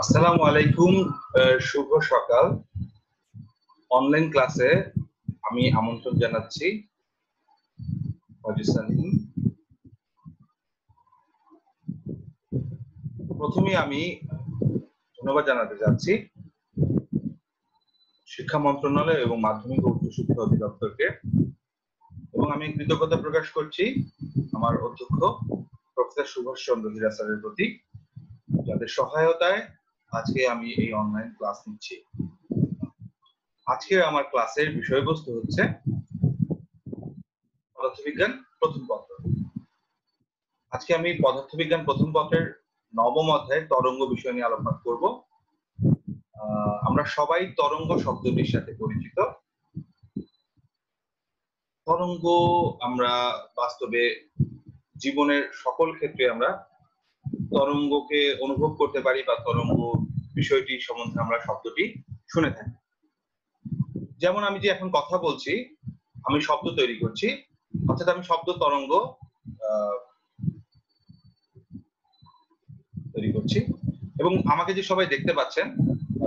আসসালামু আলাইকুম। শুভ সকাল। অনলাইন ক্লাসে আমি আমন্ত্রণ জানাচ্ছি সালিম। প্রথমেই আমি ধন্যবাদ জানাতে চাচ্ছি শিক্ষা মন্ত্রণালয় এবং মাধ্যমিক ও উচ্চ শিক্ষা অধিদপ্তরকে, এবং আমি কৃতজ্ঞতা প্রকাশ করছি আমার অধ্যক্ষ প্রফেসর সুভাষ চন্দ্র হীরা স্যারের প্রতি, যাদের সহায়তায় আজকে আমি এই অনলাইন ক্লাস নিচ্ছি। আজকে আমার ক্লাসের বিষয়বস্তু হচ্ছে পদার্থবিজ্ঞান প্রথম পত্র। আজকে আমি পদার্থবিজ্ঞান প্রথম পত্রের নবম অধ্যায়ের তরঙ্গ বিষয় নিয়ে আলোচনা করব। আমরা সবাই তরঙ্গ শব্দটির সাথে পরিচিত। তরঙ্গ আমরা বাস্তবে জীবনের সকল ক্ষেত্রে আমরা তরঙ্গকে অনুভব করতে পারি বা তরঙ্গ বিষয়টি সম্বন্ধে আমরা শব্দটি শুনে থাকি। যেমন আমি যে এখন কথা বলছি, আমি শব্দ তৈরি করছি, অর্থাৎ আমি শব্দ তরঙ্গ তৈরি করছি, এবং আমাকে যে সবাই দেখতে পাচ্ছেন,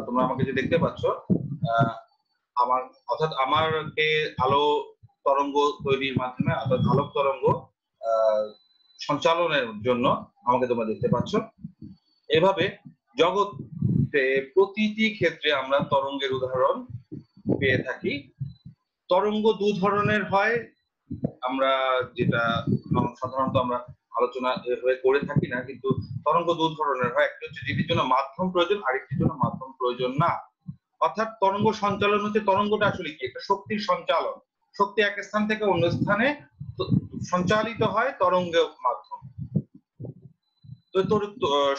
তোমরা আমাকে যে দেখতে পাচ্ছ, আমার অর্থাৎ আমাকে আলো তরঙ্গ তৈরির মাধ্যমে, অর্থাৎ আলোক তরঙ্গ সঞ্চালনের জন্য আমাকে তোমরা দেখতে পাচ্ছ। এভাবে জগতে প্রতিটি ক্ষেত্রে আমরা তরঙ্গের উদাহরণ পেয়ে থাকি। তরঙ্গ দু ধরনের হয়, আমরা যেটা সাধারণত আমরা আলোচনা হয়ে করে থাকি না, কিন্তু তরঙ্গ দু ধরনের হয়। একটা হচ্ছে যেটির জন্য মাধ্যম প্রয়োজন, আরেকটির জন্য মাধ্যম প্রয়োজন না। অর্থাৎ তরঙ্গ সঞ্চালন হচ্ছে, তরঙ্গটা আসলে কি? একটা শক্তির সঞ্চালন। শক্তি এক স্থান থেকে অন্য স্থানে সঞ্চালিত হয় তরঙ্গের মাধ্যমে। তো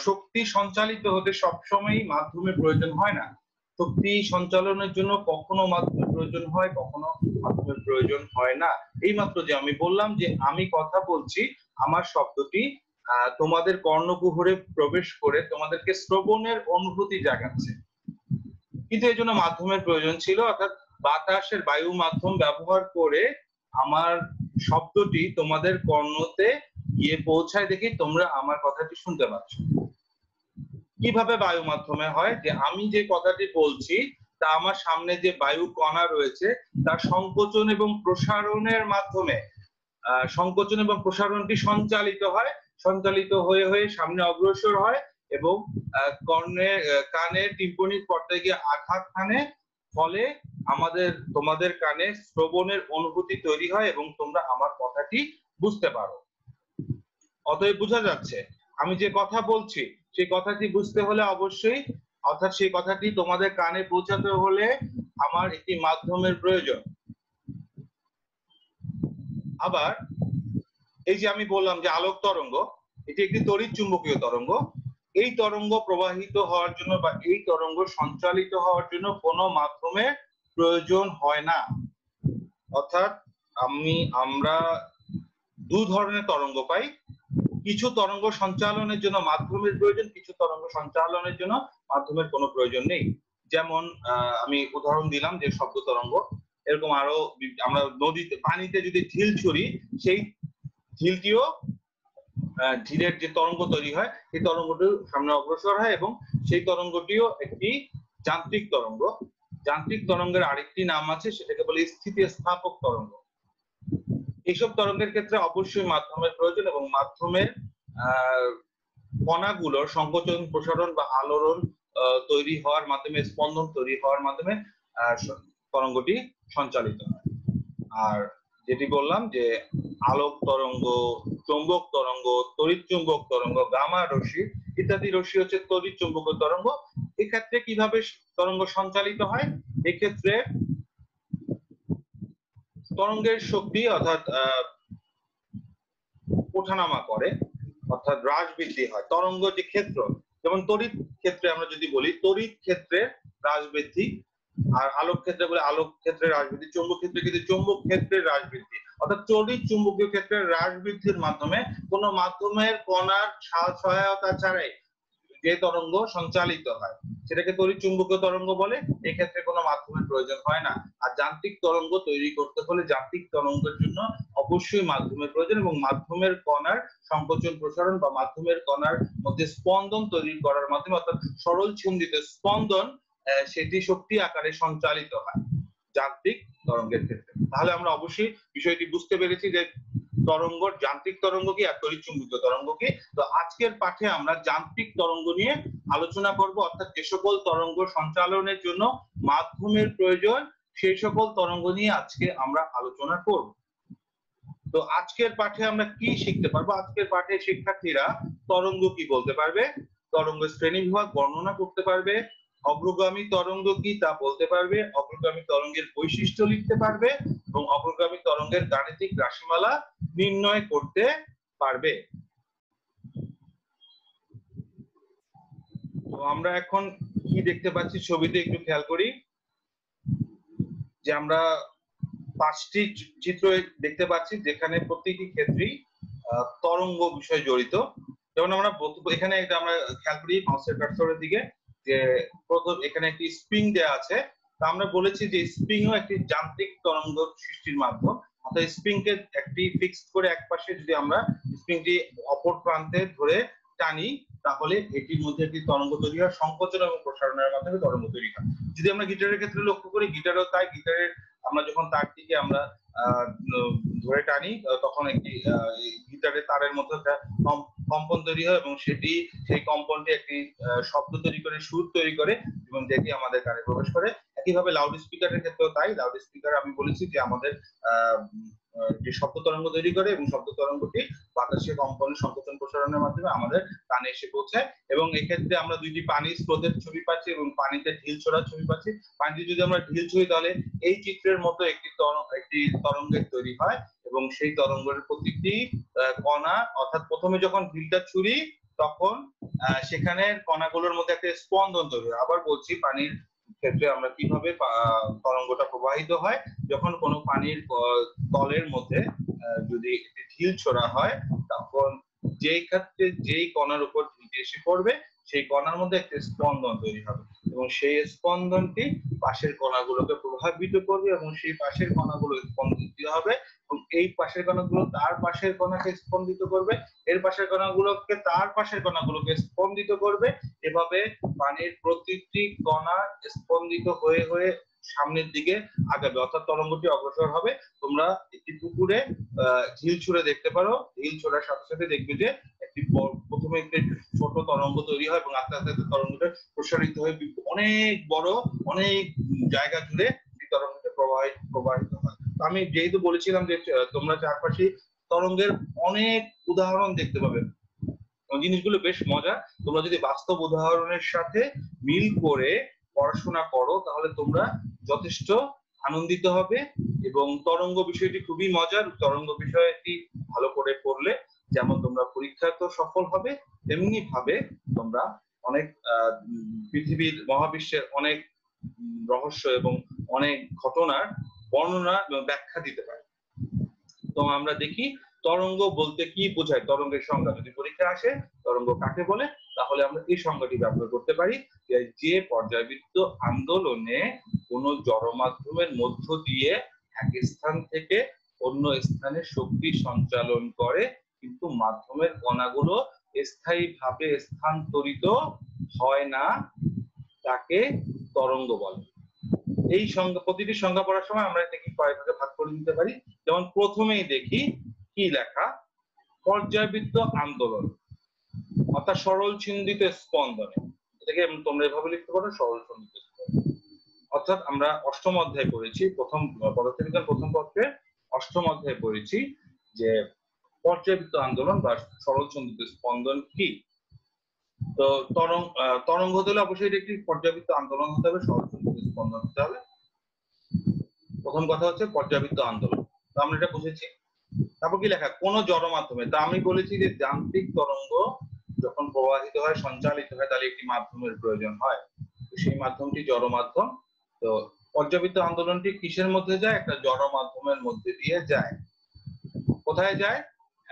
শক্তি সঞ্চালিত হতে সবসময় মাধ্যমের প্রয়োজন হয় না। শক্তি সঞ্চালনের জন্য কখনো মাধ্যমের প্রয়োজন হয়, কখনো মাধ্যমের প্রয়োজন হয় না। এইমাত্র যে আমি বললাম যে আমি কথা বলছি, আমার শব্দটি তোমাদের কর্ণকুহরে প্রবেশ করে তোমাদেরকে শ্রবণের অনুভূতি জাগাচ্ছে, কিন্তু এই জন্য মাধ্যমের প্রয়োজন ছিল। অর্থাৎ বাতাসের বায়ু মাধ্যম ব্যবহার করে আমার শব্দটি তোমাদের কর্ণতে গিয়ে পৌঁছায় দেখে তোমরা আমার কথাটি শুনতে পাচ্ছ। কিভাবে বায়ু মাধ্যমে হয়? যে আমি যে কথাটি বলছি তা আমার সামনে যে বায়ু কণা রয়েছে তার সংকোচন এবং প্রসারণের মাধ্যমে সংকোচন এবং প্রসারণটি সঞ্চালিত হয়, সঞ্চালিত হয়ে হয়ে সামনে অগ্রসর হয় এবং কানের টিম্পনিক পর্দায় গিয়ে আঘাত হানে, ফলে তোমাদের কানে শ্রবণের অনুভূতি তৈরি হয় এবং তোমরা আমার কথাটি বুঝতে পারো। অতএব বোঝা যাচ্ছে আমি যে কথা বলছি সেই কথাটি বুঝতে হলে অবশ্যই, অর্থাৎ সেই কথাটি তোমাদের কানে পৌঁছাতে হলে আমার একটি মাধ্যমের প্রয়োজন। আবার এই যে আমি বললাম যে আলোক তরঙ্গ, এটি একটি তড়িৎ চুম্বকীয় তরঙ্গ। এই তরঙ্গ প্রবাহিত হওয়ার জন্য বা এই তরঙ্গ সঞ্চালিত হওয়ার জন্য কোনো মাধ্যমের প্রয়োজন হয় না। অর্থাৎ আমরা দু ধরনের তরঙ্গ পাই। কিছু তরঙ্গ সঞ্চালনের জন্য মাধ্যমের প্রয়োজন, কিছু তরঙ্গ সঞ্চালনের জন্য মাধ্যমের কোনো প্রয়োজন নেই। যেমন আমি উদাহরণ দিলাম যে শব্দ তরঙ্গ, এরকম আরো আমরা নদীতে পানিতে যদি ঢিল ছুড়ি, সেই ঢিলটিও ঢিলের যে তরঙ্গ তৈরি হয় সেই তরঙ্গটি সামনে অগ্রসর হয় এবং সেই তরঙ্গটিও একটি যান্ত্রিক তরঙ্গ। যান্ত্রিক তরঙ্গের আরেকটি নাম আছে, সেটাকে বলে স্থিতিস্থাপক তরঙ্গ। এইসব তরঙ্গের ক্ষেত্রে অবশ্যই মাধ্যমের প্রয়োজন এবং মাধ্যমের কণাগুলোর সংকোচন প্রসারণ বা আলোড়ন তৈরি হওয়ার মাধ্যমে, স্পন্দন তৈরি হওয়ার মাধ্যমে তরঙ্গটি সঞ্চালিত হয়। আর যেটি বললাম যে আলোক তরঙ্গ, চৌম্বক তরঙ্গ, তড়িৎ চুম্বক তরঙ্গ, গামা রশ্মি ইত্যাদি রশ্মি হচ্ছে তড়িৎ চুম্বকীয় তরঙ্গ। এক্ষেত্রে কিভাবে তরঙ্গ সঞ্চালিত হয়? এক্ষেত্রে তরঙ্গের শক্তি অর্থাৎ ওঠানামা করে, অর্থাৎ হ্রাস বৃদ্ধি হয়। তরঙ্গ যে ক্ষেত্র, যেমন তড়িৎ ক্ষেত্রে আমরা যদি বলি তড়িৎ ক্ষেত্রে হ্রাস বৃদ্ধি, আর আলোক ক্ষেত্রে বলে আলোক ক্ষেত্রে হ্রাস বৃদ্ধি, চৌম্বক ক্ষেত্রে কিন্তু চৌম্বক ক্ষেত্রের হ্রাস বৃদ্ধি। অর্থাৎ তড়িৎ চুম্বকীয় ক্ষেত্রের হ্রাস বৃদ্ধির মাধ্যমে কোনো মাধ্যমের কণার সহায়তা ছাড়াই যে তরঙ্গ সঞ্চালিত হয় সেটাকে তড়িৎ চুম্বকীয় তরঙ্গ বলে। এক্ষেত্রে কোনো মাধ্যমের প্রয়োজন হয় না। আর যান্ত্রিক তরঙ্গ তৈরি করতে হলে যান্ত্রিক তরঙ্গের জন্য অবশ্যই মাধ্যমের প্রয়োজন, এবং মাধ্যমের কণার সংকোচন প্রসারণ বা মাধ্যমের কণার মধ্যে স্পন্দন তৈরি করার মাধ্যমে, অর্থাৎ সরল ছন্দিত স্পন্দন, সেটি শক্তি আকারে সঞ্চালিত হয় যান্ত্রিক তরঙ্গের ক্ষেত্রে। তাহলে আমরা অবশ্যই বিষয়টি বুঝতে পেরেছি যে তরঙ্গ, যান্ত্রিক তরঙ্গ কি আর তড়িৎ চুম্বকীয় তরঙ্গ কি। তো আজকের পাঠে আমরা যান্ত্রিক তরঙ্গ নিয়ে আলোচনা করব, অর্থাৎ যে সকল তরঙ্গ সঞ্চালনের জন্য মাধ্যমের প্রয়োজন সেই সকল তরঙ্গ নিয়ে আজকে আমরা আলোচনা করব। তো আজকের পাঠে আমরা কি শিখতে পারবো? আজকের পাঠে শিক্ষার্থীরা তরঙ্গ কি বলতে পারবে, তরঙ্গ শ্রেণীবিভাগ বর্ণনা করতে পারবে, অগ্রগামী তরঙ্গ কি তা বলতে পারবে, অগ্রগামী তরঙ্গের বৈশিষ্ট্য লিখতে পারবে এবং অগ্রগামী তরঙ্গের গাণিতিক রাশিমালা নির্ণয় করতে পারবে। তো আমরা এখন কি দেখতে পাচ্ছি ছবিতে একটু খেয়াল করি, যে আমরা 5টি চিত্র দেখতে পাচ্ছি যেখানে প্রতিটি ক্ষেত্রেই তরঙ্গ বিষয় জড়িত। যেমন আমরা এখানে আমরা খেয়াল করি মাউসের কার্সরের দিকে, যে প্রথম এখানে একটি স্প্রিং দেয়া আছে। তা আমরা বলেছি যে স্প্রিংও একটি যান্ত্রিক তরঙ্গ সৃষ্টির মাধ্যম। অর্থাৎ স্প্রিংকে একটি ফিক্সড করে একপাশে যদি আমরা স্প্রিংটি অপর প্রান্তে ধরে টানি, তাহলে এটির মধ্যে একটি তরঙ্গ তৈরি হয়, সংকোচন এবং প্রসারণের মাধ্যমে তরঙ্গ তৈরি হয়। যদি আমরা গিটারের ক্ষেত্রে লক্ষ্য করি, গিটারও তাই। গিটারের আমরা যখন তারটিকে আমরা ধরে টানি, তখন একটি গিটারের তারের মধ্যে একটা কম্পন তৈরি হয় এবং সেটি সেই কম্পনটি একটি শব্দ তৈরি করে, সুর তৈরি করে এবং যেটি আমাদের কানে প্রবেশ করে। একইভাবে লাউড স্পিকারের ক্ষেত্রেও তাই। লাউড স্পিকার আমি বলেছি যে আমাদের যে শব্দ তরঙ্গ তৈরি করে এবং শব্দ তরঙ্গটি বাতাসে কম্পনের সংকোচন প্রসারণের মাধ্যমে আমাদের কানে এসে পৌঁছায়। এবং এক্ষেত্রে আমরা দুইটি পানির স্রোতের ছবি পাচ্ছি এবং পানিতে ঢিল ছোড়ার ছবি পাচ্ছি। পানিতে যদি আমরা ঢিল ছুঁই তাহলে এই চিত্রের মতো একটি তরঙ্গের তৈরি হয় এবং সেই তরঙ্গের প্রতিটি কণা, অর্থাৎ প্রথমে যখন ঢিলটা ছুড়ি তখন সেখানে কণাগুলোর মধ্যে একটা স্পন্দন তৈরি হয়। আবার বলছি, পানির ক্ষেত্রে আমরা কিভাবে তরঙ্গটা প্রবাহিত হয়, যখন কোনো পানির তলের মধ্যে যদি একটি ঢিল ছোড়া হয়, তখন যেই ক্ষেত্রে যেই কণার উপর ঢিলটি এসে পড়বে সেই কণার মধ্যে একটা স্পন্দন তৈরি হবে এবং সেই স্পন্দনটি পাশের কণাগুলোকে প্রভাবিত করবে এবং সেই পাশের কণাগুলো স্পন্দিত হবে এবং এই পাশের কণাগুলো তার পাশের কণাকে স্পন্দিত করবে, এর পাশের কণাগুলোকে তার পাশের কণাগুলোকে স্পন্দিত করবে। এভাবে পানির প্রতিটি কণা স্পন্দিত হয়ে হয়ে সামনের দিকে আগাবে, অর্থাৎ তরঙ্গটি অগ্রসর হবে। তোমরা একটি পুকুরে ঢিল ছুঁড়ে দেখতে পারো, ঢিল ছোড়ার সাথে সাথে দেখবে যে একটি প্রথমে একটি ছোট তরঙ্গ তৈরি হয় এবং আস্তে আস্তে তরঙ্গটা প্রসারিত হয়ে অনেক বড়, অনেক জায়গা জুড়ে এই তরঙ্গটা প্রবাহিত হয়। আমি যেহেতু বলেছিলাম যে তোমরা চারপাশে তরঙ্গের অনেক উদাহরণ দেখতে পাবে, জিনিসগুলো বেশ মজা। তোমরা যদি বাস্তব উদাহরণের সাথে মিল করে পড়াশোনা করো তাহলে তোমরা যথেষ্ট আনন্দিত হবে এবং তরঙ্গ বিষয়টি খুবই মজার। তরঙ্গ বিষয়টি ভালো করে পড়লে যেমন তোমরা পরীক্ষা তো সফল হবে, তেমনি ভাবে তোমরা অনেক পৃথিবীর মহাবিশ্বের অনেক রহস্য এবং অনেক ঘটনার বর্ণনা এবং ব্যাখ্যা দিতে পারে। তো আমরা দেখি তরঙ্গ বলতে কি বোঝায়। তরঙ্গের সংজ্ঞা যদি পরীক্ষা আসে, তরঙ্গ কাকে বলে, তাহলে আমরা এই সংজ্ঞাটি ব্যবহার করতে পারি যে পর্যায়বৃত্ত আন্দোলনে কোন জড় মাধ্যমের মধ্য দিয়ে এক স্থান থেকে অন্য স্থানে শক্তি সঞ্চালন করে কিন্তু মাধ্যমের কণাগুলো স্থায়ীভাবে স্থানান্তরিত হয় না, তাকে তরঙ্গ বলে। এই সংজ্ঞা, প্রতিটি সংজ্ঞা পড়ার সময় আমরা এটাকে কয়েক ভাগে ভাগ করে নিতে পারি। যেমন প্রথমেই দেখি কি লেখা, পর্যায়বৃত্ত আন্দোলন অর্থাৎ সরল ছন্দিত স্পন্দনে, এটাকে তোমরা এভাবে লিখতে পারো, সরল ছন্দিত স্পন্দন। অর্থাৎ আমরা অষ্টম অধ্যায় পড়েছি, প্রথম পদার্থবিজ্ঞান প্রথম পত্রে অষ্টম অধ্যায় পড়েছি যে পর্যায়বৃত্ত আন্দোলন বা সরল ছন্দিত স্পন্দন কি। তো তরঙ্গ হতে হলে অবশ্যই একটি পর্যায়বৃত্ত আন্দোলন হতে হবে, সরল ছন্দিত স্পন্দন হতে হবে। প্রথম কথা হচ্ছে পর্যায়বৃত্ত আন্দোলন, তো আমরা এটা বুঝেছি। তারপর কি লেখা, কোন জড় মাধ্যমে, তা আমি বলেছি যে যান্ত্রিক তরঙ্গ যখন প্রবাহিত হয়, সঞ্চালিত হয়, তাহলে একটি মাধ্যমের প্রয়োজন হয়, সেই মাধ্যমটি জড় মাধ্যম। তো পর্যায়বৃত্ত আন্দোলনটি কিসের মধ্যে যায়, একটা জড় মাধ্যমের মধ্যে দিয়ে যায়। কোথায় যায়,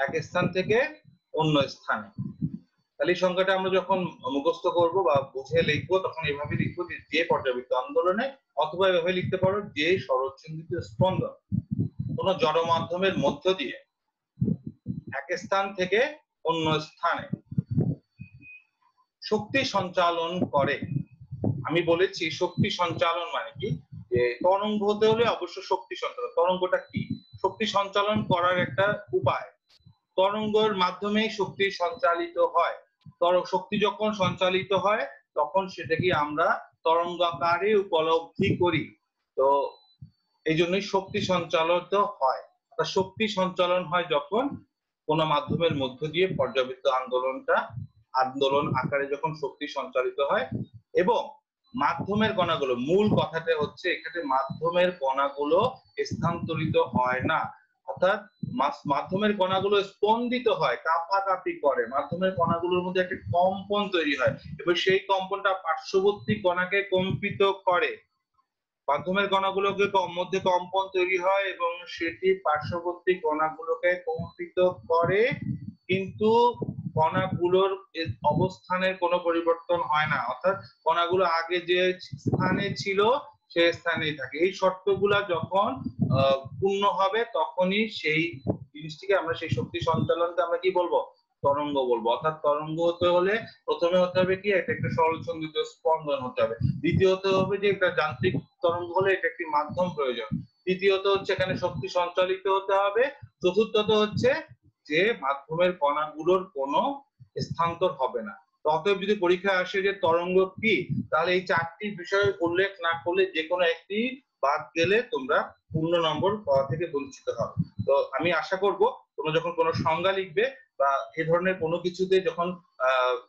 এক স্থান থেকে অন্য স্থানে। তাহলে এই সংখ্যাটা আমরা যখন মুখস্থ করব বা বুঝে লিখবো তখন এভাবে লিখবো যে যে পর্যাবৃত্ত আন্দোলনে, অথবা এভাবে লিখতে পারো যে শরৎচন্দ্রিত স্পন্দন কোন জড় মাধ্যমের মধ্য দিয়ে এক স্থান থেকে অন্য স্থানে শক্তি সঞ্চালন করে। আমি বলেছি শক্তি সঞ্চালন মানে কি, যে তরঙ্গ হতে হলে অবশ্য শক্তি সঞ্চালন। তরঙ্গটা কি? শক্তি সঞ্চালন করার একটা উপায়। তরঙ্গের মাধ্যমেই শক্তি সঞ্চালিত হয়। শক্তি যখন সঞ্চালিত হয় তখন সেটাকে আমরা তরঙ্গাকারে উপলব্ধি করি। তো এই জন্যই শক্তি সঞ্চালিত হয়। শক্তি সঞ্চালন হয় যখন কোন মাধ্যমের মধ্য দিয়ে পর্যাবৃত্ত আন্দোলন আকারে যখন শক্তি সঞ্চালিত হয়, এবং মাধ্যমের কণাগুলো, মূল কথাটা হচ্ছে এখানে মাধ্যমের কণাগুলো স্থানান্তরিত হয় না, অর্থাৎ মাধ্যমের কণাগুলো স্পন্দিত হয়, কাঁপাকাঁপি করে। মাধ্যমের কণাগুলোর মধ্যে একটা কম্পন তৈরি হয় এবং সেই কম্পনটা পার্শ্ববর্তী কণাকে কম্পিত করে। মাধ্যমের কণাগুলোকে মধ্যে কম্পন তৈরি হয় এবং সেটি পার্শ্ববর্তী কণাগুলোকে কম্পিত করে, কিন্তু কণাগুলোর অবস্থানের কোনো পরিবর্তন হয় না। অর্থাৎ কণাগুলো আগে যে স্থানে ছিল সেই স্থানেই থাকে। এই শর্তগুলা যখন পূর্ণ হবে তখনই সেই জিনিসটিকে আমরা, সেই শক্তি সঞ্চালনকে আমরা কি বলবো? তরঙ্গ বলবো। অর্থাৎ তরঙ্গ হতে হলে প্রথমে হতে হবে কি, এটা একটা সরলচন্দ্রিত স্পন্দন হতে হবে। দ্বিতীয়ত হবে যে একটা যান্ত্রিক তরঙ্গ হলে এটা একটি মাধ্যম প্রয়োজন। তৃতীয়ত হচ্ছে এখানে শক্তি সঞ্চালিত হতে হবে। চতুর্থত হচ্ছে যে মাধ্যমের কণাগুলোর কোনো স্থানান্তর হবে না। অতএব যদি পরীক্ষায় আসে যে তরঙ্গ কি, তাহলে এই চারটি বিষয় উল্লেখ না করলে যে কোনো একটি বাদ গেলে তোমরা পূর্ণ নম্বর পাওয়া থেকে বঞ্চিত হবে। তো আমি আশা করব তোমরা যখন কোনো সংজ্ঞা লিখবে বা এ ধরনের কোনো কিছুতে যখন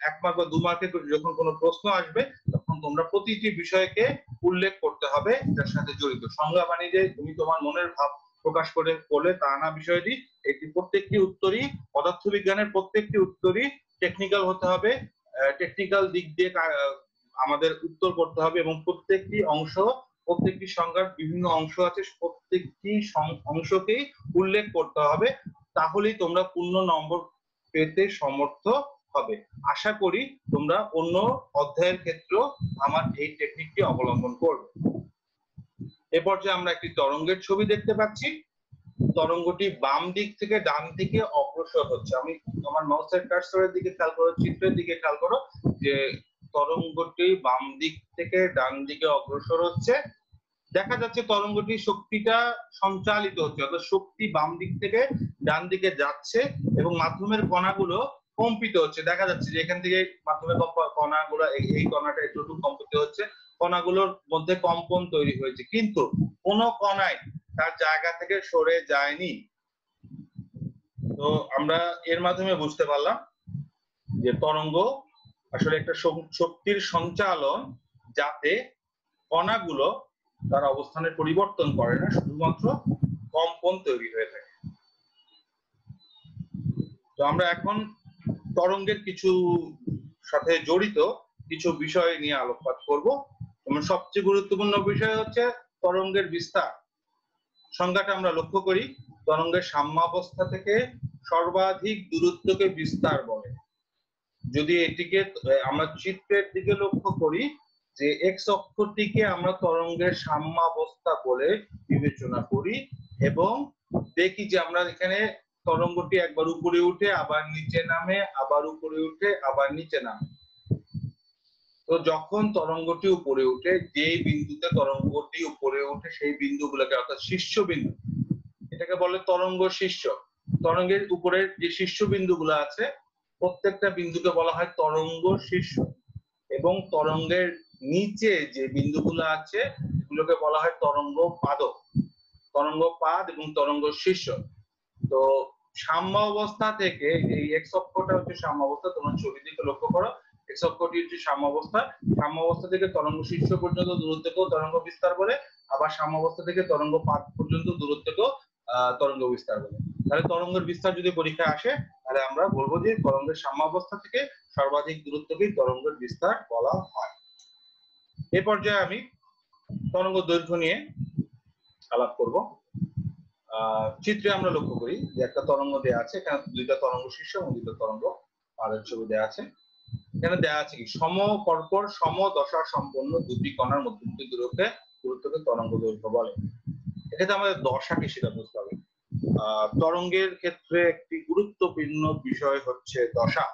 1 মার্ক বা 2 মার্কের যখন কোনো প্রশ্ন আসবে, তখন তোমরা প্রতিটি বিষয়কে উল্লেখ করতে হবে এটার সাথে জড়িত। সংজ্ঞা মানে যে তুমি তোমার মনের ভাব প্রকাশ করে বলে তা না বিষয়টি। এটি প্রত্যেকটি উত্তরই, পদার্থবিজ্ঞানের প্রত্যেকটি উত্তরই টেকনিক্যাল হতে হবে। টেকনিক্যাল দিক দিয়ে আমাদের উত্তর করতে হবে এবং প্রত্যেকটি সংখ্যার বিভিন্ন অংশ আছে, প্রত্যেকটি অংশকেই উল্লেখ করতে হবে। তাহলেই তোমরা পূর্ণ নম্বর পেতে সমর্থ হবে। আশা করি তোমরা অন্য অধ্যায়ের ক্ষেত্রেও আমার এই টেকনিকটি অবলম্বন করবে। এ পর্যায়ে আমরা একটি তরঙ্গের ছবি দেখতে পাচ্ছি। তরঙ্গটি বাম দিক থেকে ডান দিকে অগ্রসর হচ্ছে। আমি আমার মাউসের কার্সরের দিকে খেয়াল করো, চিত্রের দিকে খেয়াল করো যে তরঙ্গটি বাম দিক থেকে ডান দিকে অগ্রসর হচ্ছে। দেখা যাচ্ছে তরঙ্গটি শক্তিটা সঞ্চালিত হচ্ছে, অর্থাৎ শক্তি বাম দিক থেকে ডান দিকে যাচ্ছে এবং মাধ্যমের কণাগুলো কম্পিত হচ্ছে। দেখা যাচ্ছে যে এখান থেকে মাধ্যমের কণাগুলো, এই কণাটা একটু কম্পিত হচ্ছে, কণাগুলোর মধ্যে কম্পন তৈরি হয়েছে, কিন্তু কোনো কণাই তার জায়গা থেকে সরে যায়নি। তো আমরা এর মাধ্যমে বুঝতে পারলাম যে তরঙ্গ আসলে একটা শক্তির সঞ্চালন, যাতে কণাগুলো তার অবস্থানের পরিবর্তন করে না, শুধুমাত্র কম্পন তৈরি হয়ে থাকে। তো আমরা এখন তরঙ্গের কিছু সাথে জড়িত কিছু বিষয় নিয়ে আলোকপাত করব। এবং সবচেয়ে গুরুত্বপূর্ণ বিষয় হচ্ছে তরঙ্গের বিস্তার। সংজ্ঞাটা আমরা লক্ষ্য করি, তরঙ্গের সাম্যাবস্থা থেকে সর্বাধিক দূরত্বকে বিস্তার বলে। যদি এটিকে আমরা চিত্রের দিকে লক্ষ্য করি, যে এক্স অক্ষটিকে আমরা তরঙ্গের সাম্যাবস্থা বলে বিবেচনা করি এবং দেখি যে আমরা এখানে তরঙ্গটি একবার উপরে উঠে আবার নিচে নামে, আবার উপরে উঠে আবার নিচে নামে। তো যখন তরঙ্গটি উপরে উঠে, যেই বিন্দুতে তরঙ্গটি উপরে উঠে সেই বিন্দুগুলোকে, অর্থাৎ শীর্ষবিন্দু, এটাকে বলে তরঙ্গ শীর্ষ। তরঙ্গের উপরের যে শীর্ষবিন্দুগুলো আছে প্রত্যেকটা বিন্দুকে বলা হয় তরঙ্গ শীর্ষ, এবং তরঙ্গের নিচে যে বিন্দুগুলো আছে এগুলোকে বলা হয় তরঙ্গ পাদ। তরঙ্গ পাদ এবং তরঙ্গ শীর্ষ। তো সাম্য অবস্থা থেকে, এই এক্স অক্ষটা হচ্ছে সাম্য অবস্থা, তোমরা ছবি দিকে লক্ষ্য করো, এক্স অক্ষটি হচ্ছে সাম্য অবস্থা। সাম্য অবস্থা থেকে তরঙ্গ শীর্ষ পর্যন্ত দূরত্বকেও তরঙ্গ বিস্তার বলে, আবার সাম্য অবস্থা থেকে তরঙ্গ পাদ পর্যন্ত দূরত্বকেও তরঙ্গ বিস্তার বলে। তাহলে তরঙ্গের বিস্তার যদি পরীক্ষায় আসে, তাহলে আমরা বলবো যে তরঙ্গের সাম্য অবস্থা থেকে সর্বাধিক দূরত্বকেই তরঙ্গের বিস্তার বলা হয়। এ পর্যায়ে আমি তরঙ্গ দৈর্ঘ্য নিয়ে আলাপ করব। চিত্রে আমরা লক্ষ্য করি যে একটা তরঙ্গ দেয়া আছে, এখানে দুইটা তরঙ্গ শীর্ষ এবং দুইটা তরঙ্গ পাদের ছবি দেওয়া আছে। এখানে দেওয়া আছে কি পরপর সমদশা সম্পন্ন দুটি কণার মধ্যবর্তী দূরত্বকে তরঙ্গ দৈর্ঘ্য বলে। এক্ষেত্রে আমাদের দশাকে সেটা বুঝতে হবে। তরঙ্গের ক্ষেত্রে একটি গুরুত্বপূর্ণ বিষয় হচ্ছে দশা।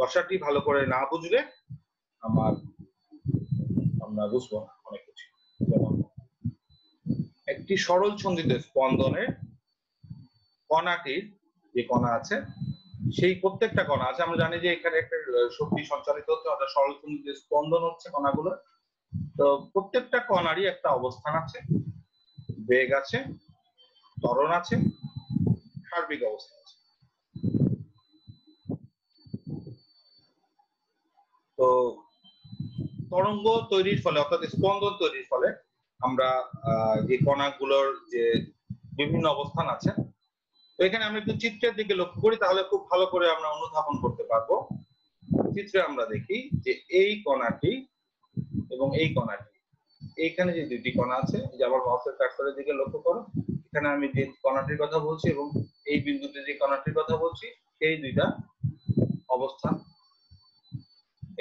দশাটি ভালো করে না বুঝলে আমরা বুঝবো না অনেক কিছু। যেমন একটি সরল ছন্দিত স্পন্দনের কণাটির যে কণা আছে, সেই প্রত্যেকটা কণা আছে, আমরা জানি যে এখানে একটা শক্তি সঞ্চালিত হচ্ছে, অর্থাৎ সরল ছন্দিত স্পন্দন হচ্ছে কণাগুলো। তো প্রত্যেকটা কণারই একটা অবস্থান আছে, বেগ আছে, ত্বরণ আছে, সার্বিক অবস্থা আছে। তো তরঙ্গ তৈরির ফলে অর্থাৎ স্পন্দন তৈরির ফলে আমরা যে কণাগুলোর যে বিভিন্ন অবস্থান আছে, তো এখানে আমরা একটু চিত্রের দিকে লক্ষ্য করি, তাহলে খুব ভালো করে আমরা অনুধাবন করতে পারবো। চিত্রে আমরা দেখি যে এই কণাটি এবং এই কণাটি, এইখানে যে দুটি কণা আছে, যে আমার মাউসের কার্সরের দিকে লক্ষ্য করো, এখানে আমি যে কণাটির কথা বলছি এবং এই বিন্দুতে যে কণাটির কথা বলছি, সেই দুইটা অবস্থান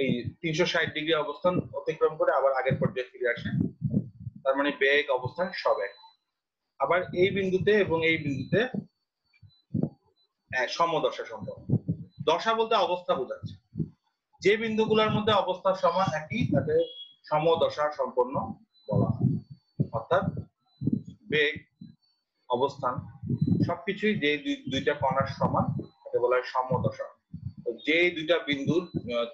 এই 360 ডিগ্রি অবস্থান অতিক্রম করে আবার আগের পর্যায়ে ফিরে আসে। তার মানে বেগ অবস্থান সব এক। আবার এই বিন্দুতে এবং এই বিন্দুতে সমদশা সম্পন্ন। দশা বলতে অবস্থা বোঝাচ্ছে। যে বিন্দুগুলোর মধ্যে অবস্থা সমান একই তাকে সমদশা সম্পন্ন বলা হয়। অর্থাৎ বেগ, অবস্থান সবকিছুই যে দুইটা কণার সমান তাকে বলা হয় সমদশা। যে দুইটা বিন্দুর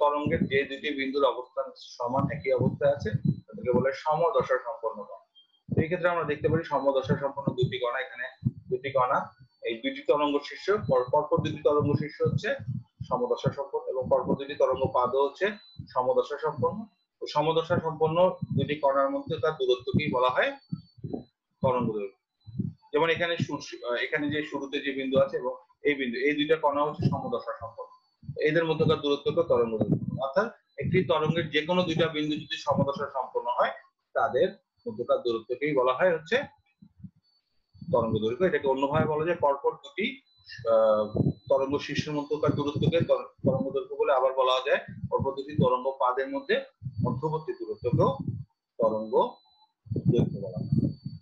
তরঙ্গের যে দুটি বিন্দুর অবস্থান সমান একই অবস্থায় আছে তাদেরকে বলে সমদশা সম্পন্ন কণা। এই ক্ষেত্রে আমরা দেখতে পারি সমদশা সম্পন্ন দুটি কণা, এখানে দুটি কণা, এই দুটি তরঙ্গ শীর্ষ, পরপর দুটি তরঙ্গ শীর্ষ হচ্ছে সমদশা সম্পন্ন এবং পরপর দুটি তরঙ্গ পাদও হচ্ছে সমদশা সম্পন্ন। সমদশা সম্পন্ন দুটি কণার মধ্যে তার দূরত্বকেই বলা হয় তরঙ্গ দৈর্ঘ্য। যেমন এখানে যে শুরুতে যে বিন্দু আছে এবং এই বিন্দু, এই দুইটা কণা হচ্ছে সমদশা সম্পন্ন, এদের মধ্যকার দূরত্বকে তরঙ্গ দৈর্ঘ্য। অর্থাৎ একটি তরঙ্গের যে কোনো দুইটা বিন্দু যদি সমদশা সম্পন্ন হয় তাদের মধ্যকার দূরত্বকেই বলা হয় হচ্ছে তরঙ্গ দৈর্ঘ্য। এটাকে অন্যভাবে বলা যায় পরপর দুটি তরঙ্গ শীর্ষের মধ্যকার দূরত্বকে তরঙ্গ দৈর্ঘ্য বলে। আবার বলা যায় পরপর দুটি তরঙ্গ পাদের মধ্যে মধ্যবর্তী দূরত্বকেও তরঙ্গ দৈর্ঘ্য বলা হয়।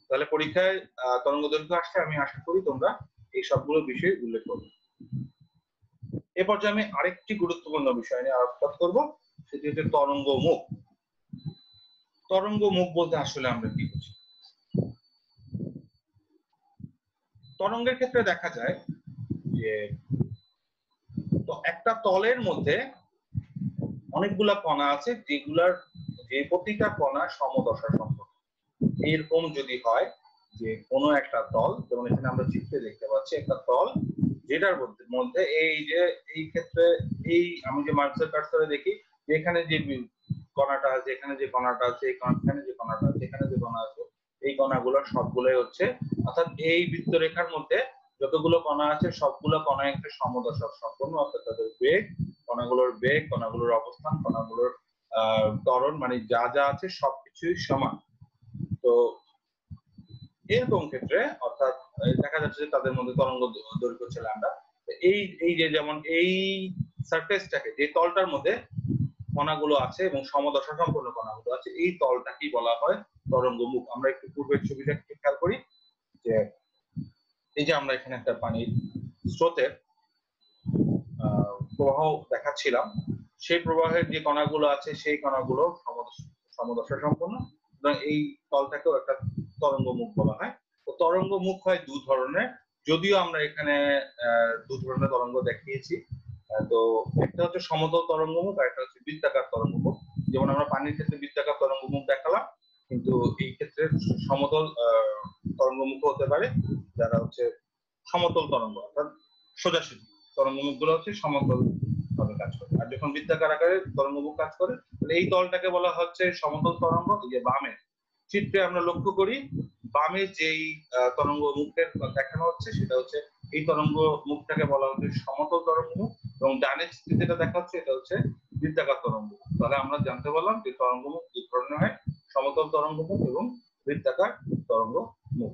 তাহলে পরীক্ষায় তরঙ্গ দৈর্ঘ্য আসলে আমি আশা করি তোমরা এই সবগুলো বিষয় উল্লেখ করবে। এ পর্যায়ে আমি আরেকটি গুরুত্বপূর্ণ বিষয় নিয়ে আলোকপাত করব, সেটি হচ্ছে তরঙ্গ মুখ। তরঙ্গ মুখ বলতে আসলে আমরা কি বুঝি? তরঙ্গের ক্ষেত্রে দেখা যায় যে একটা তলের মধ্যে অনেকগুলা কণা আছে, যেগুলার যে প্রতিটা কণা সমদশা সম্পন্ন। এরকম যদি হয় যে কোনো একটা তল, যেমন এখানে আমরা চিত্রে দেখতে পাচ্ছি একটা তল, যেটার মধ্যে এই ক্ষেত্রে আমি যে মার্কসের কার্সরে দেখি যে এখানে যে কণাটা আছে, এখানে যে কণাটা আছে, এখানে যে কণাটা আছে, এখানে যে কণা আছে, এই কণাগুলো সবগুলোই হচ্ছে, অর্থাৎ এই বৃত্তরেখার মধ্যে যতগুলো কণা আছে সবগুলো কণা একটা সমদশা সম্পন্ন, অর্থাৎ তাদের বেগ, কণাগুলোর অবস্থান, কণাগুলোর ত্বরণ, মানে যা যা আছে সবকিছুই সমান। তো এরকম ক্ষেত্রে অর্থাৎ দেখা যাচ্ছে যে তাদের মধ্যে তরঙ্গ দৈর্ঘ্য হচ্ছে ল্যাম্ডা। এই যে যেমন এই সারফেসটাকে, যে তলটার মধ্যে কণাগুলো আছে এবং সমদশা সম্পন্ন কণাগুলো আছে, এই তলটাকেই বলা হয় তরঙ্গ মুখ। আমরা একটু পূর্বের ছবিটা খেয়াল করি যে এই যে আমরা এখানে একটা পানির স্রোতের প্রবাহ দেখাচ্ছিলাম, সেই প্রবাহের যে কণাগুলো আছে সেই কণাগুলো সমদশা সম্পন্ন, এই তলটাকেও একটা তরঙ্গ মুখ বলা হয়। তো তরঙ্গ মুখ হয় দু ধরনের, যদিও আমরা এখানে দু ধরনের তরঙ্গ দেখিয়েছি। তো একটা হচ্ছে সমতল তরঙ্গ মুখ আর একটা হচ্ছে বৃত্তাকার তরঙ্গ মুখ। যেমন আমরা পানির ক্ষেত্রে বৃত্তাকার তরঙ্গ মুখ দেখালাম, কিন্তু এই ক্ষেত্রে সমতল তরঙ্গ মুখ হতে পারে যারা হচ্ছে সমতল তরঙ্গ, অর্থাৎ সোজাসুজি তরঙ্গ মুখগুলো হচ্ছে সমতল ভাবে কাজ করে। আর যখন বৃত্তাকার আকারে তরঙ্গ মুখ কাজ করে, এই তলটাকে বলা হচ্ছে সমতল তরঙ্গ। এই যে বামে চিত্রে আমরা লক্ষ্য করি, বামে যেই তরঙ্গ মুখের দেখানো হচ্ছে সেটা হচ্ছে এই তরঙ্গ মুখটাকে বলা হচ্ছে সমতল তরঙ্গ মুখ, এবং ডানে চিত্রে যেটা দেখা হচ্ছে এটা হচ্ছে বৃত্তাকার তরঙ্গ মুখ। তাহলে আমরা জানতে পারলাম যে তরঙ্গ মুখ দুই ধরনের হয়, সমতল তরঙ্গ মুখ এবং বৃত্তাকার তরঙ্গ মুখ।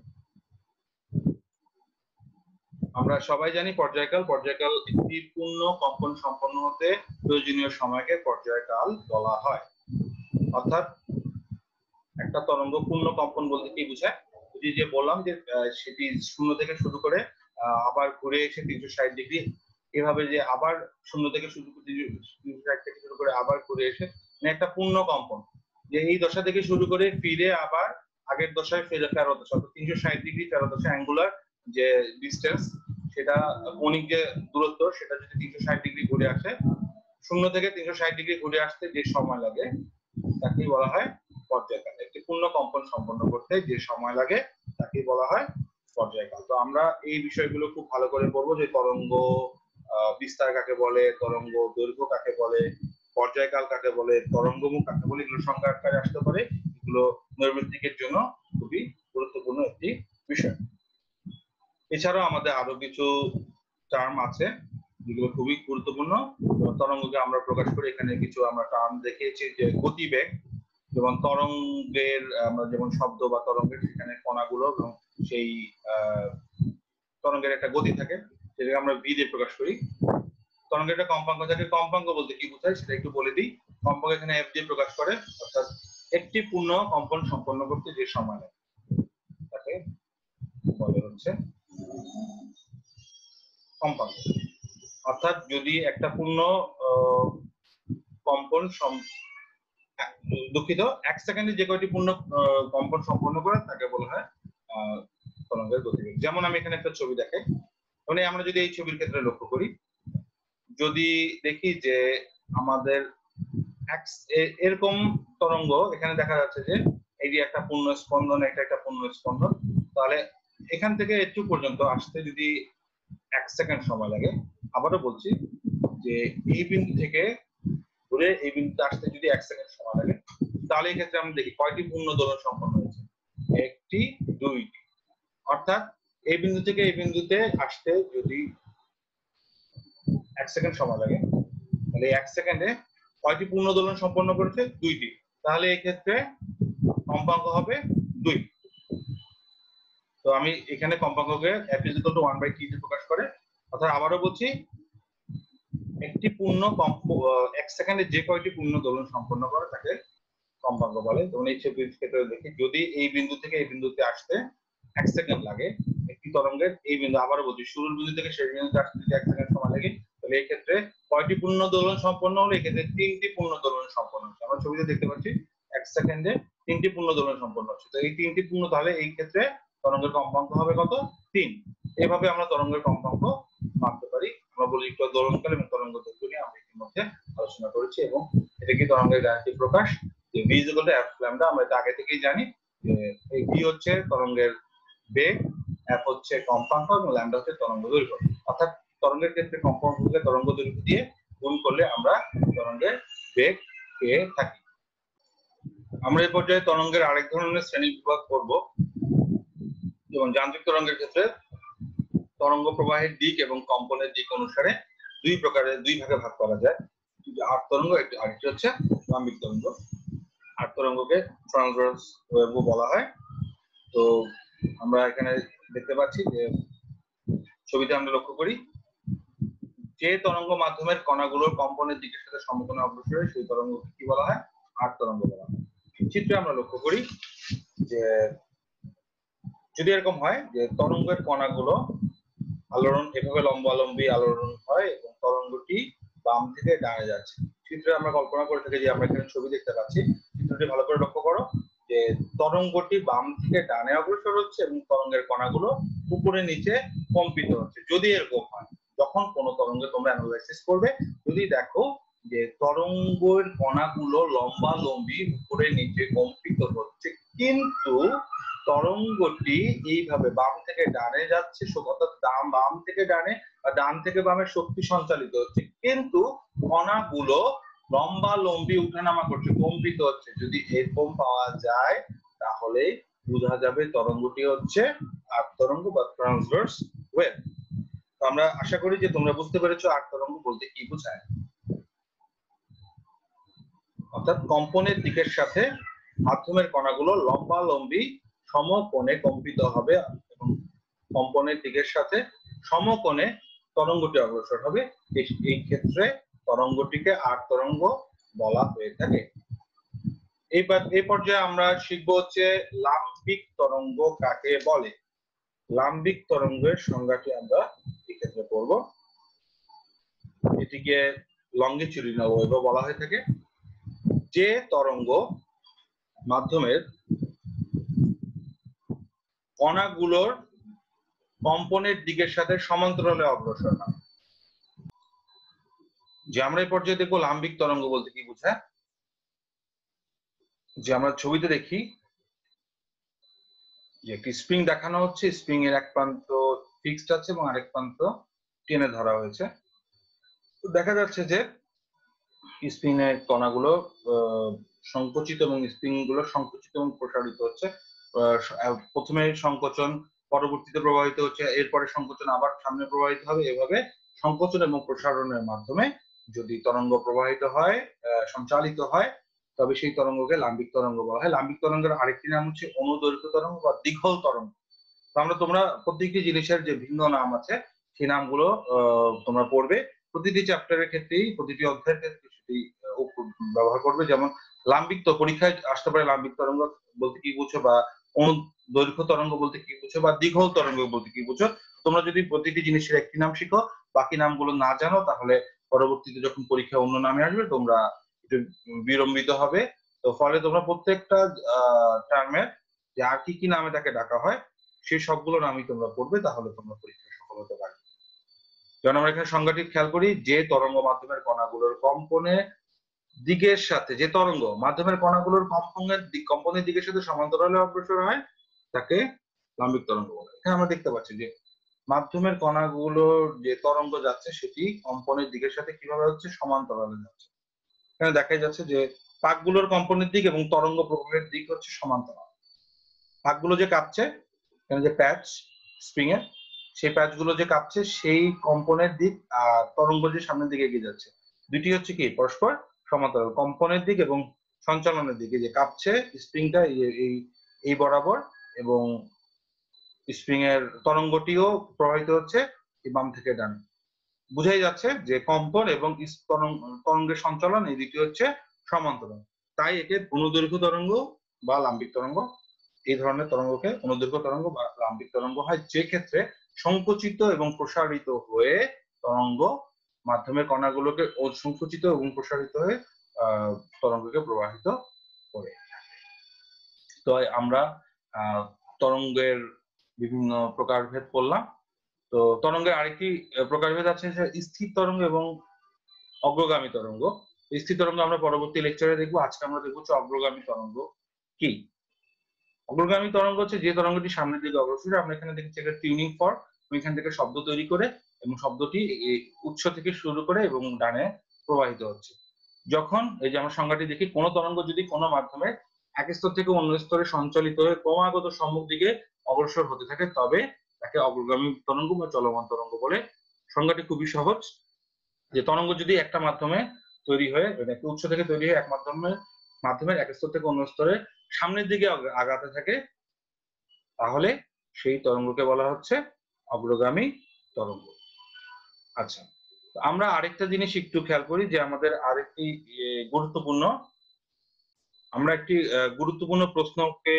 আমরা সবাই জানি পর্যায়কাল একটি পূর্ণ কম্পন সম্পন্ন হতে প্রয়োজনীয় সময়কে পর্যায়কাল বলা হয়। অর্থাৎ একটা তরঙ্গ পূর্ণ কম্পন বলতে কি বোঝায়? যে বললাম যে সেটি শূন্য থেকে শুরু করে আবার ঘুরে এসে 360 ডিগ্রি, এভাবে যে আবার শূন্য থেকে শুরু করে 360 থেকে শুরু করে আবার ঘুরে এসে, মানে একটা পূর্ণ কম্পন, যে এই দশা থেকে শুরু করে ফিরে আবার আগের দশায় ফেরত আসা। 360 ডিগ্রি ফেরত আসা অ্যাঙ্গুলার যে ডিস্টেন্স, সেটা কৌণিক যে দূরত্ব, সেটা যদি 360 ডিগ্রি ঘুরে আসে, শূন্য থেকে 360 ডিগ্রি ঘুরে আসতে যে সময় লাগে তাকেই বলা হয় পর্যায়কাল। একটি পূর্ণ কম্পন সম্পন্ন করতে যে সময় লাগে তাকেই বলা হয় পর্যায়কাল। তো আমরা এই বিষয়গুলো খুব ভালো করে পড়বো, যে তরঙ্গ বিস্তার কাকে বলে, তরঙ্গ দৈর্ঘ্য কাকে বলে, পর্যায়কাল কাকে বলে, তরঙ্গমুখ কাকে বলে, এগুলো সংজ্ঞা আকারে আসতে পারে। এগুলো নৈর্ব্যক্তিকের জন্য খুবই গুরুত্বপূর্ণ একটি বিষয়। এছাড়াও আমাদের আরো কিছু টার্ম আছে যেগুলো খুবই গুরুত্বপূর্ণ। তরঙ্গকে আমরা প্রকাশ করি, এখানে কিছু আমরা টার্ম দেখিয়েছি, যে গতিবেগ, যেমন তরঙ্গের আমরা যেমন শব্দ বা তরঙ্গের সেখানে কণাগুলো এবং সেই তরঙ্গের একটা গতি থাকে, সেটাকে আমরা ভি দিয়ে প্রকাশ করি। তরঙ্গের একটা কম্পাঙ্ক থাকে, কম্পাঙ্ক বলতে কি বোঝায় সেটা একটু বলে দিই। কম্পাঙ্ক এখানে এফ দিয়ে প্রকাশ করে, অর্থাৎ একটি পূর্ণ কম্পন সম্পন্ন করতে যে সময় লাগে তাকে বলে হচ্ছে কম্পাঙ্ক। অর্থাৎ যদি একটা পূর্ণ কম্পন দুঃখিত 1 সেকেন্ডে যে কয়টি পূর্ণ কম্পন সম্পন্ন করে তাকে বলা হয় তরঙ্গের গতিবেগ। যেমন আমি এখানে একটা ছবি দেখাই, মানে আমরা যদি এই ছবির ক্ষেত্রে লক্ষ্য করি, যদি দেখি যে আমাদের এরকম তরঙ্গ এখানে দেখা যাচ্ছে যে এই যে একটা পূর্ণ স্পন্দন, একটা পূর্ণ স্পন্দন, তাহলে এখান থেকে একটু পর্যন্ত আসতে যদি 1 সেকেন্ড সময় লাগে। আবারও বলছি যে এই বিন্দু থেকে ঘুরে এই বিন্দুতে আসতে যদি 1 সেকেন্ড সময় লাগে, তাহলে এই ক্ষেত্রে আমরা দেখি কয়টি পূর্ণ দোলন সম্পন্ন হয়েছে, একটি, দুইটি। অর্থাৎ এই বিন্দু থেকে এই বিন্দুতে আসতে যদি 1 সেকেন্ড সময় লাগে, তাহলে 1 সেকেন্ডে কয়টি পূর্ণ দোলন সম্পন্ন করেছে, দুইটি। তাহলে এই ক্ষেত্রে কম্পাঙ্ক হবে 2। তো আমি এখানে কম্পাঙ্ককে f = 1/t দিয়ে প্রকাশ করে। অর্থাৎ আবারও বলছি, একটি পূর্ণ 1 সেকেন্ডে যে কয়টি পূর্ণ দোলন সম্পন্ন করে তাকে কম্পাঙ্ক বলে। যেমন এই ছবির ক্ষেত্রে দেখি, যদি এই বিন্দু থেকে এই বিন্দুতে আসতে 1 সেকেন্ড লাগে একটি তরঙ্গের, এই বিন্দু আবারও বলছি শুরুর বিন্দু থেকে শেষ বিন্দুতে আসতে যদি 1 সেকেন্ড সময় লাগে, তাহলে এই ক্ষেত্রে কয়টি পূর্ণ দোলন সম্পন্ন হলো? এই ক্ষেত্রে 3টি পূর্ণ দোলন সম্পন্ন হচ্ছে। আমরা ছবিতে দেখতে পাচ্ছি 1 সেকেন্ডে 3টি পূর্ণ দোলন সম্পন্ন হচ্ছে। তো এই 3টি পূর্ণ, তাহলে এই ক্ষেত্রে তরঙ্গের কম্পাঙ্ক হবে কত? 3। এভাবে আমরা তরঙ্গের কম্পাঙ্ক মাপতে পারি। আমরা বলি একটু দোলনকাল এবং তরঙ্গ দৈর্ঘ্য নিয়ে আমরা ইতিমধ্যে আলোচনা করেছি, এবং এটা কি তরঙ্গের গাণিতিক প্রকাশ, যে v = f λ। আমরা এটা আগে থেকেই জানি যে এই v হচ্ছে তরঙ্গের বেগ, f হচ্ছে কম্পাঙ্ক এবং λ হচ্ছে তরঙ্গ দৈর্ঘ্য। অর্থাৎ তরঙ্গের ক্ষেত্রে কম্পাঙ্ককে তরঙ্গ দৈর্ঘ্য দিয়ে গুণ করলে আমরা তরঙ্গের বেগ পেয়ে থাকি। আমরা এই পর্যায়ে তরঙ্গের আরেক ধরনের শ্রেণী বিভাগ করব। যেমন যান্ত্রিক তরঙ্গের ক্ষেত্রে তরঙ্গ প্রবাহের দিক এবং কম্পনের দিক অনুসারে দুই ভাগে ভাগ করা যায়। আট তরঙ্গ, আরেকটি হচ্ছে সাম্বিক তরঙ্গ। আট তরঙ্গকে ট্রান্সভার্স ওয়েভও বলা হয়। তো আমরা এখানে দেখতে পাচ্ছি যে ছবিতে আমরা লক্ষ্য করি, যে তরঙ্গ মাধ্যমের কণাগুলোর কম্পনের দিকের সাথে সমকোণে অগ্রসর সেই তরঙ্গকে কি বলা হয়? আট তরঙ্গ বলা হয়। চিত্রে আমরা লক্ষ্য করি যে যদি এরকম হয় যে তরঙ্গের কণাগুলো আলোড়ন এভাবে লম্বালম্বি আলোড়ন হয় এবং তরঙ্গটি বাম থেকে ডানে যাচ্ছে। চিত্রে আমরা কল্পনা করে থাকি যে আমরা এখানে ছবি দেখতে পাচ্ছি, চিত্রটি ভালো করে লক্ষ্য করো যে তরঙ্গটি বাম থেকে ডানে অগ্রসর হচ্ছে এবং তরঙ্গের কণাগুলো উপরে নিচে কম্পিত হচ্ছে। যদি এরকম হয়, যখন কোন তরঙ্গে তোমরা অ্যানালাইসিস করবে, যদি দেখো যে তরঙ্গের কণাগুলো লম্বালম্বি উপরে নিচে কম্পিত হচ্ছে, কিন্তু তরঙ্গটি এইভাবে বাম থেকে ডানে যাচ্ছে, অর্থাৎ বাম থেকে ডানে বা ডান থেকে বামে শক্তি সঞ্চালিত হচ্ছে, কিন্তু কণাগুলো লম্বালম্বি উঠানামা করছে, কম্পিত হচ্ছে। যদি এরকম পাওয়া যায় তাহলে বোঝা যাবে তরঙ্গটি হচ্ছে আট তরঙ্গ বা ট্রান্সভার্স ওয়েভ। তো আমরা আশা করি যে তোমরা বুঝতে পেরেছো আট তরঙ্গ বলতে কি বোঝায়। অর্থাৎ কম্পনের দিকের সাথে মাধ্যমের কণাগুলো লম্বালম্বি সমকোণে কম্পিত হবে এবং কম্পনের দিকের সাথে সমকোণে তরঙ্গটি অগ্রসর হবে। এই ক্ষেত্রে তরঙ্গটিকে আর তরঙ্গ বলা হয়ে থাকে। এই পর্যায়ে আমরা শিখবো হচ্ছে লাম্বিক তরঙ্গ কাকে বলে। লাম্বিক তরঙ্গের সংজ্ঞাটি আমরা এক্ষেত্রে পড়ব। এটিকে লঙ্গিটিউডিনাল ওয়েভও বলা হয়ে থাকে। যে তরঙ্গ মাধ্যমের কণাগুলোর কম্পনের দিকের সাথে সমান্তরালে অগ্রসর হয়। যে আমরা এই পর্যায়ে দেখবো লাম্বিক তরঙ্গ বলতে কি বোঝায়। যে আমরা ছবিতে দেখি যে একটি স্প্রিং দেখানো হচ্ছে, স্প্রিং এর এক প্রান্ত ফিক্সড আছে এবং আরেক প্রান্ত টেনে ধরা হয়েছে। তো দেখা যাচ্ছে যে স্প্রিং এর কণাগুলো সংকুচিত এবং স্প্রিং গুলো সংকুচিত এবং প্রসারিত হচ্ছে। প্রথমে সংকোচন, পরবর্তীতে প্রবাহিত হচ্ছে, এরপরে সংকোচন আবার সামনে প্রবাহিত হবে। এভাবে সংকোচন এবং প্রসারণের মাধ্যমে যদি তরঙ্গ প্রবাহিত হয়, সঞ্চালিত হয়, তবে সেই তরঙ্গকে লাম্বিক তরঙ্গ বলা হয়। লাম্বিক তরঙ্গের আরেকটি নাম হচ্ছে অনুদৈর্ঘ্য তরঙ্গ বা দীঘল তরঙ্গ। তোমরা প্রত্যেকটি জিনিসের যে ভিন্ন নাম আছে সেই নামগুলো তোমরা পড়বে। প্রতিটি চ্যাপ্টারের ক্ষেত্রেই, প্রতিটি অধ্যায়ের ক্ষেত্রে সেটি ব্যবহার করবে। যেমন লাম্বিক তো পরীক্ষায় আসতে পারে লাম্বিক তরঙ্গ বলতে কি বুঝো, বা অনুদৈর্ঘ্য তরঙ্গ বলতে কি বুঝো, বা দীঘল তরঙ্গ বলতে কি বুঝো। তোমরা যদি প্রতিটি জিনিসের একটি নাম শিখো, বাকি নামগুলো না জানো, তাহলে পরবর্তীতে যখন পরীক্ষা অন্য নামে আসবে তোমরা একটু বিড়ম্বিত হবে। তো ফলে তোমরা প্রত্যেকটা টার্মের যে আর কি কি নামে তাকে ডাকা হয় সেই সবগুলো নামই তোমরা পড়বে, তাহলে তোমরা পরীক্ষায় সফল হতে পারবে। যেমন আমরা এখানে সংজ্ঞাটি খেয়াল করি, যে তরঙ্গ মাধ্যমের কণাগুলোর কম্পনের দিকের সাথে, যে তরঙ্গ মাধ্যমের কণাগুলোর কম্পনের দিকের সাথে সমান্তরালে অগ্রসর হয় তাকে লাম্বিক তরঙ্গ বলে। এখানে আমরা দেখতে পাচ্ছি যে মাধ্যমের কণাগুলোর যে তরঙ্গ যাচ্ছে সেটি কম্পনের দিকের সাথে কিভাবে হচ্ছে, সমান্তরালে যাচ্ছে। এখানে দেখা যাচ্ছে যে পাকগুলোর কম্পনের দিক এবং তরঙ্গ প্রবাহের দিক হচ্ছে সমান্তরাল। পাকগুলো যে কাঁপছে, এখানে যে প্যাচ স্প্রিং এর, সেই প্যাচ গুলো যে কাঁপছে সেই কম্পনের দিক আর তরঙ্গ যে সামনের দিকে এগিয়ে যাচ্ছে, দুটি হচ্ছে কি পরস্পর সমান্তরাল। কম্পনের দিক এবং সঞ্চালনের দিকে, যে কাঁপছে স্প্রিংটা এই বরাবর এবং স্প্রিং এর তরঙ্গটিও প্রবাহিত হচ্ছে এই বাম থেকে ডান। বুঝাই যাচ্ছে যে কম্পন এবং তরঙ্গের সঞ্চালন এই দুটি হচ্ছে সমান্তরাল। তাই একে অনুদৈর্ঘ্য তরঙ্গ বা লাম্বিক তরঙ্গ, এই ধরনের তরঙ্গকে অনুদৈর্ঘ্য তরঙ্গ বা লাম্বিক তরঙ্গ হয়, যে ক্ষেত্রে সংকুচিত এবং প্রসারিত হয়ে তরঙ্গ মাধ্যমের কণাগুলোকে সংকুচিত এবং প্রসারিত হয়ে তরঙ্গকে প্রবাহিত করে। তো আমরা তরঙ্গের বিভিন্ন প্রকারভেদ করলাম। তো তরঙ্গের আরেকটি প্রকারভেদ আছে যে স্থির তরঙ্গ এবং অগ্রগামী তরঙ্গ। স্থির তরঙ্গ আমরা পরবর্তী লেকচারে দেখবো। আজকে আমরা দেখবো অগ্রগামী তরঙ্গ কি। অগ্রগামী তরঙ্গ হচ্ছে যে তরঙ্গটি সামনের দিকে অগ্রসর। আমরা এখানে দেখছি একটা টিউনিং ফর্ক, এখান থেকে শব্দ তৈরি করে এবং শব্দটি উৎস থেকে শুরু করে এবং ডানে প্রবাহিত হচ্ছে। যখন এই যে আমরা সংজ্ঞাটি দেখি, কোন তরঙ্গ যদি কোনো মাধ্যমে এক স্তর থেকে অন্য স্তরে সঞ্চালিত হয়ে ক্রমাগত সম্মুখ দিকে অগ্রসর হতে থাকে, তবে তাকে অগ্রগামী তরঙ্গ বা চলমান তরঙ্গ বলে। সংজ্ঞাটি খুবই সহজ, যে তরঙ্গ যদি একটা মাধ্যমে তৈরি হয়ে, একটা উৎস থেকে তৈরি হয়ে এক মাধ্যমের এক স্তর থেকে অন্য স্তরে সামনের দিকে আগাতে থাকে, তাহলে সেই তরঙ্গকে বলা হচ্ছে অগ্রগামী তরঙ্গ। আচ্ছা, আমরা আরেকটা জিনিস একটু খেয়াল করি, যে আমাদের আরেকটি গুরুত্বপূর্ণ, আমরা একটি গুরুত্বপূর্ণ প্রশ্নকে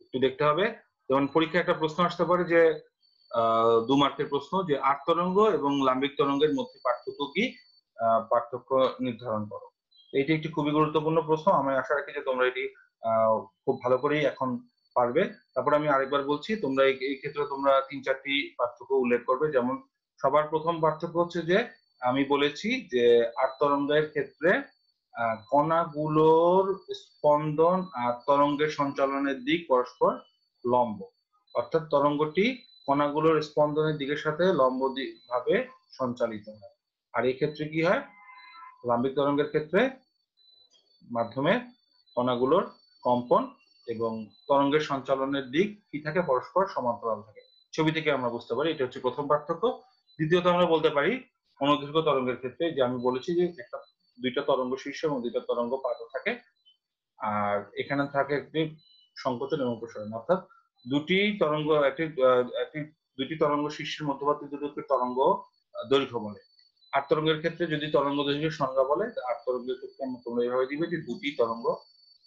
একটু দেখতে হবে। যেমন পরীক্ষায় একটা প্রশ্ন আসতে পারে যে 2 মার্কের প্রশ্ন, যে আট তরঙ্গ এবং লাম্বিক তরঙ্গের মধ্যে পার্থক্য কি, পার্থক্য নির্ধারণ করো। এটি একটি খুবই গুরুত্বপূর্ণ প্রশ্ন। আমি আশা রাখি যে তোমরা এটি খুব ভালো করেই এখন পারবে। তারপর আমি আরেকবার বলছি, তোমরা এই ক্ষেত্রে তোমরা 3-4টি পার্থক্য উল্লেখ করবে। যেমন সবার প্রথম পার্থক্য হচ্ছে যে আমি বলেছি যে আট তরঙ্গের ক্ষেত্রে কণাগুলোর স্পন্দন আর তরঙ্গের সঞ্চালনের দিক পরস্পর লম্ব, অর্থাৎ তরঙ্গটি কণাগুলোর স্পন্দনের দিকের সাথে লম্ব ভাবে সঞ্চালিত হয়। আর এই ক্ষেত্রে কি হয়, লাম্বিক তরঙ্গের ক্ষেত্রে মাধ্যমে কণাগুলোর কম্পন এবং তরঙ্গের সঞ্চালনের দিক কি থাকে, পরস্পর সমান্তরাল থাকে। ছবি থেকে আমরা বুঝতে পারি, এটা হচ্ছে প্রথম পার্থক্য। দ্বিতীয়ত আমরা বলতে পারি অনুদৈর্ঘ্য তরঙ্গের ক্ষেত্রে, যে আমি বলেছি যে দুইটা তরঙ্গ শীর্ষ এবং দুইটা তরঙ্গ পাদ থাকে, আর এখানে থাকে একটি সংকোচন এবং প্রসারণ, অর্থাৎ দুটি তরঙ্গ একটি দুটি তরঙ্গ শীর্ষের মধ্যবর্তী দূরত্বকে তরঙ্গ দৈর্ঘ্য বলে। আট তরঙ্গের ক্ষেত্রে যদি তরঙ্গ দৈর্ঘ্যের সংজ্ঞা বলে, আট তরঙ্গের ক্ষেত্রে তোমরা এভাবে দিবে যে দুটি তরঙ্গ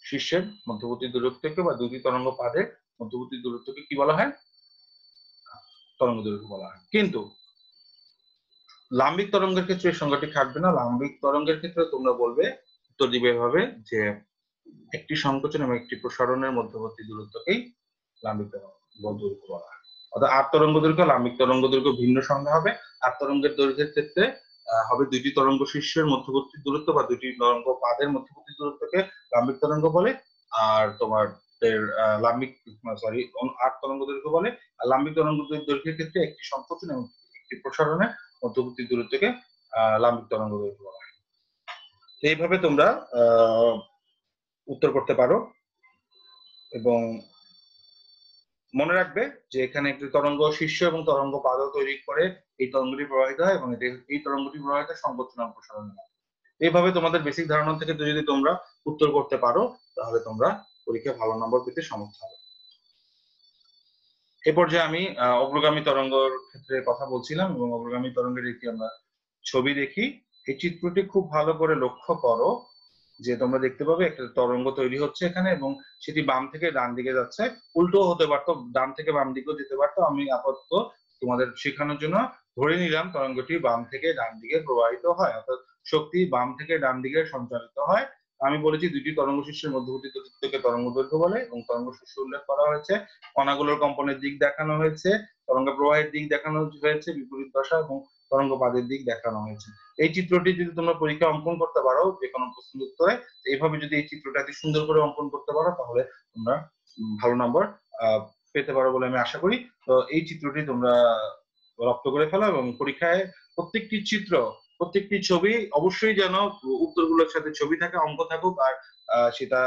শীর্ষের মধ্যবর্তী দূরত্বকে বা দুটি তরঙ্গ পাদের মধ্যবর্তী দূরত্বকে কি বলা হয়? তরঙ্গ দৈর্ঘ্য বলা হয়। কিন্তু লাম্বিক তরঙ্গের ক্ষেত্রে এই সংজ্ঞাটি খাটবে না। লাম্বিক তরঙ্গের ক্ষেত্রে তোমরা বলবে, উত্তর দিবে এভাবে যে একটি সংকোচন এবং একটি প্রসারণের মধ্যবর্তী দূরত্বকেই লাম্বিক তরঙ্গ দৈর্ঘ্য বলা হয়। অর্থাৎ আট তরঙ্গ দৈর্ঘ্য, লাম্বিক তরঙ্গ দৈর্ঘ্য ভিন্ন সংজ্ঞা হবে। আট তরঙ্গের দৈর্ঘ্যের ক্ষেত্রে হবে দুইটি তরঙ্গ শীর্ষের মধ্যবর্তী দূরত্ব বা দুটি তরঙ্গ পাদের মধ্যবর্তী দূরত্বকে লাম্বিক তরঙ্গ বলে। আর তোমার লাম্বিক সরি আট তরঙ্গ দৈর্ঘ্য বলে। আর লাম্বিক তরঙ্গ দৈর্ঘ্যের ক্ষেত্রে একটি সংকোচন এবং একটি প্রসারণের মধ্যবর্তী দূরত্বকে লাম্বিক তরঙ্গ দৈর্ঘ্য বলা হয়। এইভাবে তোমরা উত্তর করতে পারো। এবং মনে রাখবে যে এখানে একটি তরঙ্গ শীর্ষ এবং তরঙ্গ পাদ তৈরি করে এই তরঙ্গটি প্রবাহিত হয় এবং এই তরঙ্গটি প্রবাহিত সংকোচন এবং প্রসারণ হয়। এইভাবে তোমাদের বেসিক ধারণা থেকে যদি তোমরা উত্তর করতে পারো তাহলে তোমরা পরীক্ষায় ভালো নম্বর পেতে সমর্থ হবে। এ পর্যায়ে আমি অগ্রগামী তরঙ্গের ক্ষেত্রে কথা বলছিলাম এবং অগ্রগামী তরঙ্গের একটি আমরা ছবি দেখি। এই চিত্রটি খুব ভালো করে লক্ষ্য করো যে তোমরা দেখতে পাবে একটা তরঙ্গ তৈরি হচ্ছে এখানে এবং সেটি বাম থেকে ডান দিকে যাচ্ছে। উল্টো হতে পারতো, ডান থেকে বাম দিকেও যেতে পারতো। আমি আপাতত তোমাদের শেখানোর জন্য ধরে নিলাম তরঙ্গটি বাম থেকে ডান দিকে প্রবাহিত হয়, অর্থাৎ শক্তি বাম থেকে ডান দিকে সঞ্চালিত হয়। আমি বলেছি দুটি তরঙ্গ শীর্ষের মধ্যবর্তী দূরত্বকে তরঙ্গ দৈর্ঘ্য বলে এবং তরঙ্গ শীর্ষ উল্লেখ করা হয়েছে। কণাগুলোর কম্পনের দিক দেখানো হয়েছে, তরঙ্গ প্রবাহের দিক দেখানো হয়েছে, বিপরীত দশা এবং তরঙ্গ পাদের দিক দেখানো হয়েছে। এই চিত্রটি যদি তোমরা পরীক্ষা অঙ্কন করতে পারো যে কোনো প্রশ্ন উত্তরে, এইভাবে যদি এই চিত্রটা এত সুন্দর করে অঙ্কন করতে পারো তাহলে তোমরা ভালো নম্বর পেতে পারো বলে আমি আশা করি। তো এই চিত্রটি তোমরা রপ্ত করে ফেলো এবং পরীক্ষায় প্রত্যেকটি চিত্র, প্রত্যেকটি ছবি অবশ্যই যেন উত্তরগুলোর সাথে ছবি থাকে, অঙ্ক থাকুক। আর সেটা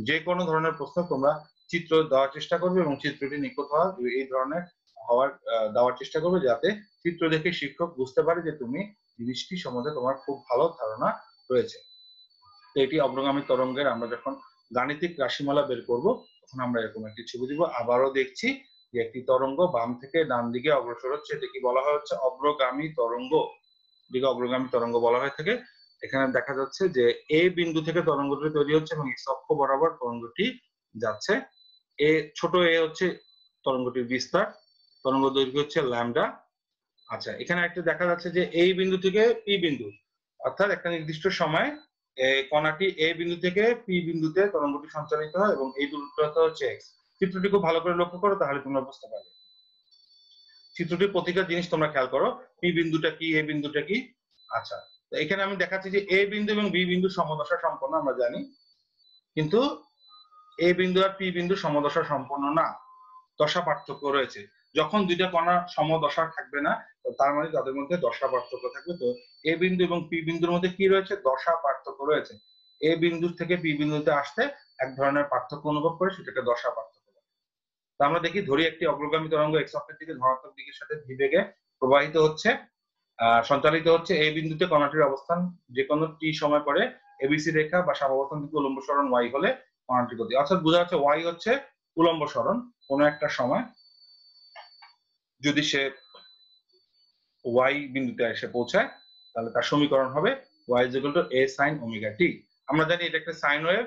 যে কোনো ধরনের প্রশ্ন তোমরা চিত্র দেওয়ার চেষ্টা করবে এবং চিত্রটি নিখুঁত হওয়ার এই ধরনের দেওয়ার চেষ্টা করবে যাতে চিত্র দেখে শিক্ষক বুঝতে পারে যে তুমি জিনিসটি সম্বন্ধে তোমার খুব ভালো ধারণা রয়েছে। তো এটি অগ্রগামী তরঙ্গের আমরা যখন গাণিতিক রাশিমালা বের করব তখন আমরা এরকম একটি ছবি দিব। আবারও দেখছি যে একটি তরঙ্গ বাম থেকে ডান দিকে অগ্রসর হচ্ছে, এটাকে বলা হচ্ছে অগ্রগামী তরঙ্গ। দিকে অগ্রগামী তরঙ্গ বলা হয়ে থাকে। এখানে দেখা যাচ্ছে যে এ বিন্দু থেকে তরঙ্গটি তৈরি হচ্ছে এবং এক্স অক্ষ বরাবর তরঙ্গটি যাচ্ছে। এ ছোট এ হচ্ছে তরঙ্গটির বিস্তার, তরঙ্গ দৈর্ঘ্য হচ্ছে ল্যামডা। আচ্ছা, এখানে একটা দেখা যাচ্ছে যে এই বিন্দু থেকে পি বিন্দু, অর্থাৎ একটা নির্দিষ্ট সময় কণাটি এ বিন্দু থেকে পি বিন্দুতে তরঙ্গটি সঞ্চালিত হয় এবং এই দূরত্বটা হচ্ছে এক্স। চিত্রটি খুব ভালো করে লক্ষ্য করো তাহলে তোমরা বুঝতে পারবে। চিত্রটির প্রতিটা জিনিস তোমরা খেয়াল করো, পি বিন্দুটা কি, এ বিন্দুটা কি। আচ্ছা, তো এখানে আমি দেখাচ্ছি যে এ বিন্দু এবং বি বিন্দু সমদশা সম্পন্ন আমরা জানি, কিন্তু এ বিন্দু আর পি বিন্দু সমদশা সম্পন্ন না, দশা পার্থক্য রয়েছে। যখন দুইটা কণা সমদশা থাকবে না তার মানে তাদের মধ্যে দশা পার্থক্য থাকবে। তো এ বিন্দু এবং পি বিন্দুর মধ্যে কি রয়েছে? দশা পার্থক্য রয়েছে। এ বিন্দু থেকে পি বিন্দুতে আসতে এক ধরনের পার্থক্য অনুভব করে, সেটাকে দশা পার্থক্য বলে। তো আমরা দেখি, ধরি একটি অগ্রগামী তরঙ্গ এক্স অক্ষের দিকে ধনাত্মক দিকের সাথে ধী বেগে প্রবাহিত হচ্ছে, সঞ্চালিত হচ্ছে। এই বিন্দুতে কণাটির অবস্থান যে কোনো টি সময় পরে এবিসি রেখা বা সাম্যাবস্থান থেকে উলম্ব সরণ ওয়াই হলে কণাটির গতি, অর্থাৎ বোঝা যাচ্ছে ওয়াই হচ্ছে উলম্ব সরণ। কোনো একটা সময় যদি সে ওয়াই বিন্দুতে এসে পৌঁছায় তাহলে তার সমীকরণ হবে y is equal to a sin omega t। আমরা জানি এটা একটা সাইন ওয়েভ,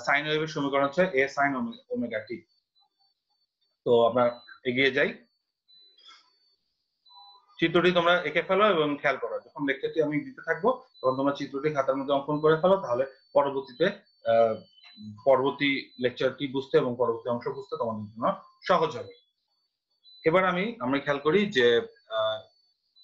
সাইন ওয়েভের সমীকরণ হচ্ছে a sin omega t। তো আমরা এগিয়ে যাই, চিত্রটি তোমরা এঁকে ফেলো এবং খেয়াল করো। যখন লেকচারটি আমি দিতে থাকবো তখন তোমরা চিত্রটি খাতার মধ্যে অঙ্কন করে ফেলো, তাহলে পরবর্তীতে পরবর্তী লেকচারটি বুঝতে এবং পরবর্তী অংশ বুঝতে তোমাদের জন্য সহজ হবে। এবার আমরা খেয়াল করি যে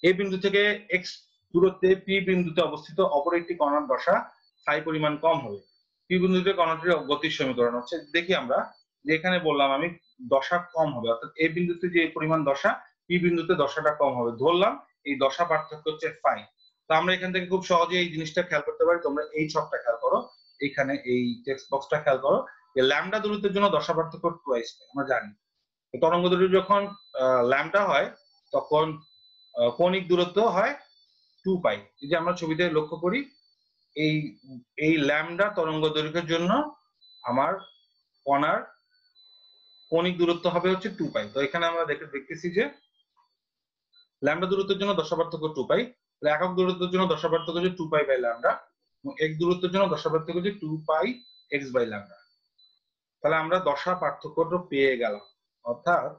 এ বিন্দু থেকে এক্স দূরত্বে পি বিন্দুতে অবস্থিত অপর একটি কণার দশা স্থায়ী পরিমাণ কম হবে। পি বিন্দুতে কণাটির গতির সমীকরণ হচ্ছে, দেখি আমরা যে এখানে বললাম আমি দশা কম হবে, অর্থাৎ এ বিন্দুতে যে পরিমাণ দশা পি বিন্দুতে দশাটা কম হবে, ধরলাম এই দশা পার্থক্য হচ্ছে ফাই। তো আমরা এখান থেকে খুব সহজে এই জিনিসটা খেয়াল করতে পারি। তোমরা এই ছকটা খেয়াল করো, এখানে এই টেক্সট বক্সটা খেয়াল করো যে ল্যামডা দূরত্বের জন্য দশা পার্থক্য টুয়াইস। আমরা জানি তরঙ্গ দৈর্ঘ্য যখন ল্যামডা হয় তখন কৌণিক দূরত্ব হয় 2 পাই। এই যে আমরা ছবিতে লক্ষ্য করি, এই ল্যামডা তরঙ্গ দৈর্ঘ্যের জন্য আমার কণার কৌণিক দূরত্ব হবে হচ্ছে 2 পাই। তো এখানে আমরা দেখতেছি যে ল্যামডা দূরত্বের জন্য দশা পার্থক্য 2 পাই, তাহলে একক দূরত্বের জন্য দশা পার্থক্য হচ্ছে 2 পাই বাই ল্যামডা, এবং এক দূরত্বের জন্য দশা পার্থক্য হচ্ছে 2 পাই এক্স বাই ল্যামডা। তাহলে আমরা দশা পার্থক্যটা পেয়ে গেলাম, অর্থাৎ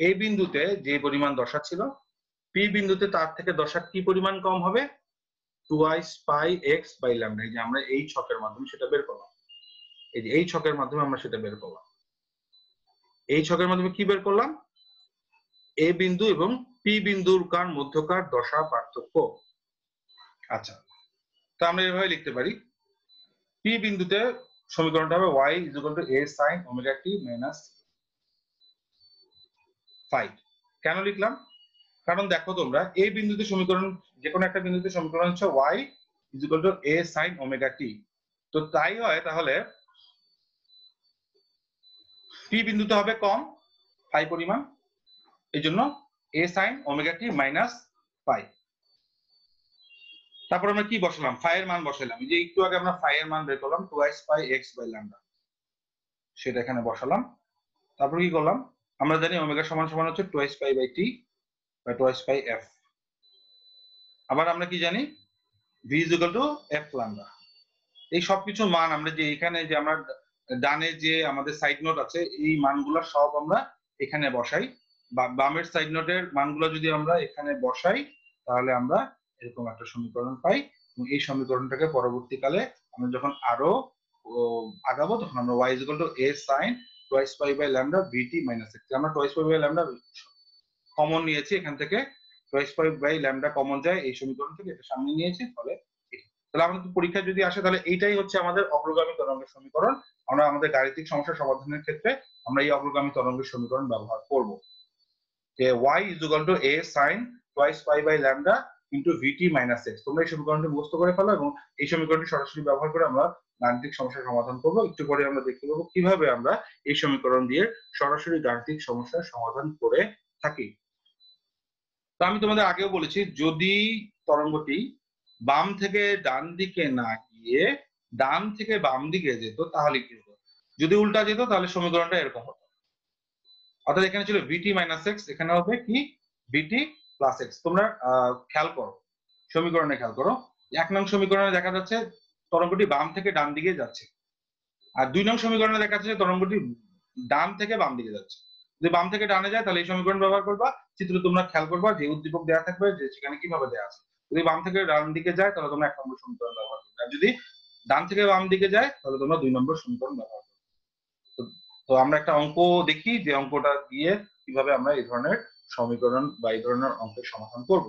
এই বিন্দুতে যে পরিমাণ দশা ছিল পি বিন্দুতে তার থেকে দশা কি পরিমাণ কম হবে, 2 পাই এক্স বাই ল্যামডা। এই যে আমরা এই ছকের মাধ্যমে সেটা বের করলাম, এই যে এই ছকের মাধ্যমে আমরা সেটা বের করলাম। এই ছকের মাধ্যমে কি বের করলাম, এ বিন্দু এবং পি বিন্দুর মধ্যকার দশা পার্থক্য। আচ্ছা, তো আমরা এভাবে লিখতে পারি, পি বিন্দুতে সমীকরণটা হবে y a sin omega t minus 5। কেন লিখলাম, কারণ দেখো তোমরা এই বিন্দুতে সমীকরণ, যে কোনো একটা বিন্দুতে সমীকরণ হচ্ছে y a sin omega t। তো তাই হয়, তাহলে পি বিন্দুতে হবে কম ফাই পরিমাণ, এই জন্য a sin omega t minus 5। তারপর আমরা কি বসালাম, ফাই এর মান বসালাম, যে একটু আগে আমরা ফাই এর মান বের করলাম 2 পাই এক্স বাই ল্যামডা, সেটা এখানে বসালাম। তারপর কি করলাম, আমরা জানি ওমেগা সমান সমান হচ্ছে 2 পাই বাই টি বা 2 পাই এফ। আবার আমরা কি জানি, V is equal two F lambda. এই সবকিছু মান আমরা যে এখানে যে আমরা ডানে যে আমাদের সাইড নোট আছে এই মানগুলো সব আমরা এখানে বসাই, বা বামের সাইড নোটের মানগুলো যদি আমরা এখানে বসাই, তাহলে আমরা এরকম একটা সমীকরণ পাই। এবং এই সমীকরণটাকে পরবর্তীকালে আমরা যখন আরো আগাবো, তখন আমরা y is equal to a sin 2 pi by lambda vt minus x। আমরা 2 পাই বাই ল্যামডা কমন নিয়েছি, এখান থেকে 2 পাই বাই ল্যামডা কমন যায় এই সমীকরণ থেকে, এটা সামনে নিয়েছি, ফলে তাহলে আমাদের পরীক্ষা যদি আসে তাহলে এইটাই হচ্ছে আমাদের অগ্রগামী তরঙ্গের সমীকরণ। আমরা আমাদের গাণিতিক সমস্যা সমাধানের ক্ষেত্রে আমরা এই অগ্রগামী তরঙ্গের সমীকরণ ব্যবহার করব, যে y is equal to a sin 2 pi by lambda into vt minus x। তোমরা এই সমীকরণটি মুখস্থ করে ফেলো এবং এই সমীকরণটি সরাসরি ব্যবহার করে আমরা গাণিতিক সমস্যার সমাধান করব। একটু পরে আমরা দেখতে পাবো কিভাবে আমরা এই সমীকরণ দিয়ে সরাসরি গাণিতিক সমস্যার সমাধান করে থাকি। তো আমি তোমাদের আগেও বলেছি, যদি তরঙ্গটি বাম থেকে ডান দিকে না গিয়ে ডান থেকে বাম দিকে যেত তাহলে কি হতো, যদি উল্টা যেত তাহলে সমীকরণটা এরকম হতো। অর্থাৎ এখানে ছিল vt মাইনাস x, এখানে হবে কি vt প্লাস x। তোমরা খেয়াল করো, সমীকরণে খেয়াল করো, 1 নং সমীকরণে দেখা যাচ্ছে তরঙ্গটি বাম থেকে ডান দিকে যাচ্ছে, আর 2 নং সমীকরণে দেখা যাচ্ছে তরঙ্গটি ডান থেকে বাম দিকে যাচ্ছে। যদি বাম থেকে ডানে যায় তাহলে এই সমীকরণ ব্যবহার করবা। চিত্র তোমরা খেয়াল করবা, যে উদ্দীপক দেওয়া থাকবে যে সেখানে কিভাবে দেওয়া আছে। যদি বাম থেকে ডান দিকে যায় তাহলে তোমরা 1 নম্বর সমীকরণ ব্যবহার করবে, আর যদি ডান থেকে বাম দিকে যায় তাহলে তোমরা 2 নম্বর সমীকরণ ব্যবহার করবে। তো আমরা একটা অঙ্ক দেখি, যে অঙ্কটা দিয়ে কিভাবে আমরা এই ধরনের সমীকরণ বা এই ধরনের অঙ্কের সমাধান করব।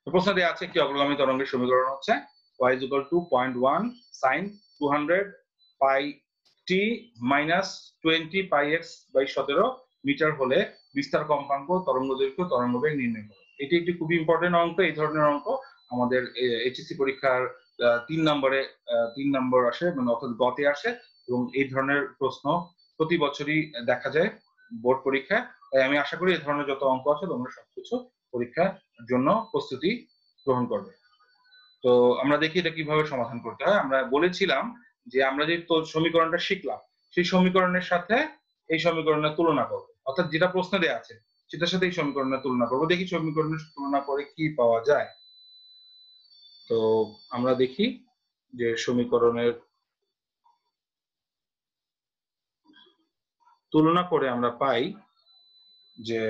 তো প্রশ্ন দেওয়া আছে, কি অগ্রগামী তরঙ্গের সমীকরণ হচ্ছে y is equal to 0.1 sin 200 pi t minus 20 pi x by 17 metre হলে বিস্তার কম্পাঙ্ক, তরঙ্গ দৈর্ঘ্য, তরঙ্গ বেগ নির্ণয় করো। এটি একটি খুবই ইম্পর্টেন্ট অঙ্ক। এই ধরনের অঙ্ক আমাদের এইচএসসি পরীক্ষার 3 নম্বর আসে, মানে অর্থাৎ গতে আসে, এবং এই ধরনের প্রশ্ন প্রতি বছরই দেখা যায় বোর্ড পরীক্ষায়। তাই আমি আশা করি এই ধরনের যত অঙ্ক আছে তোমরা সবকিছু পরীক্ষার জন্য প্রস্তুতি গ্রহণ করবে। তো আমরা দেখি এটা কিভাবে সমাধান করতে হয়। আমরা বলেছিলাম যে আমরা যে সমীকরণটা শিখলাম সেই সমীকরণের সাথে এই সমীকরণের তুলনা করব, অর্থাৎ যেটা প্রশ্নে দেওয়া আছে সেটার সাথে এই সমীকরণের তুলনা করব, দেখি সমীকরণের তুলনা করে কি পাওয়া যায়। তো আমরা দেখি যে সমীকরণের তুলনা করে আমরা পাই যে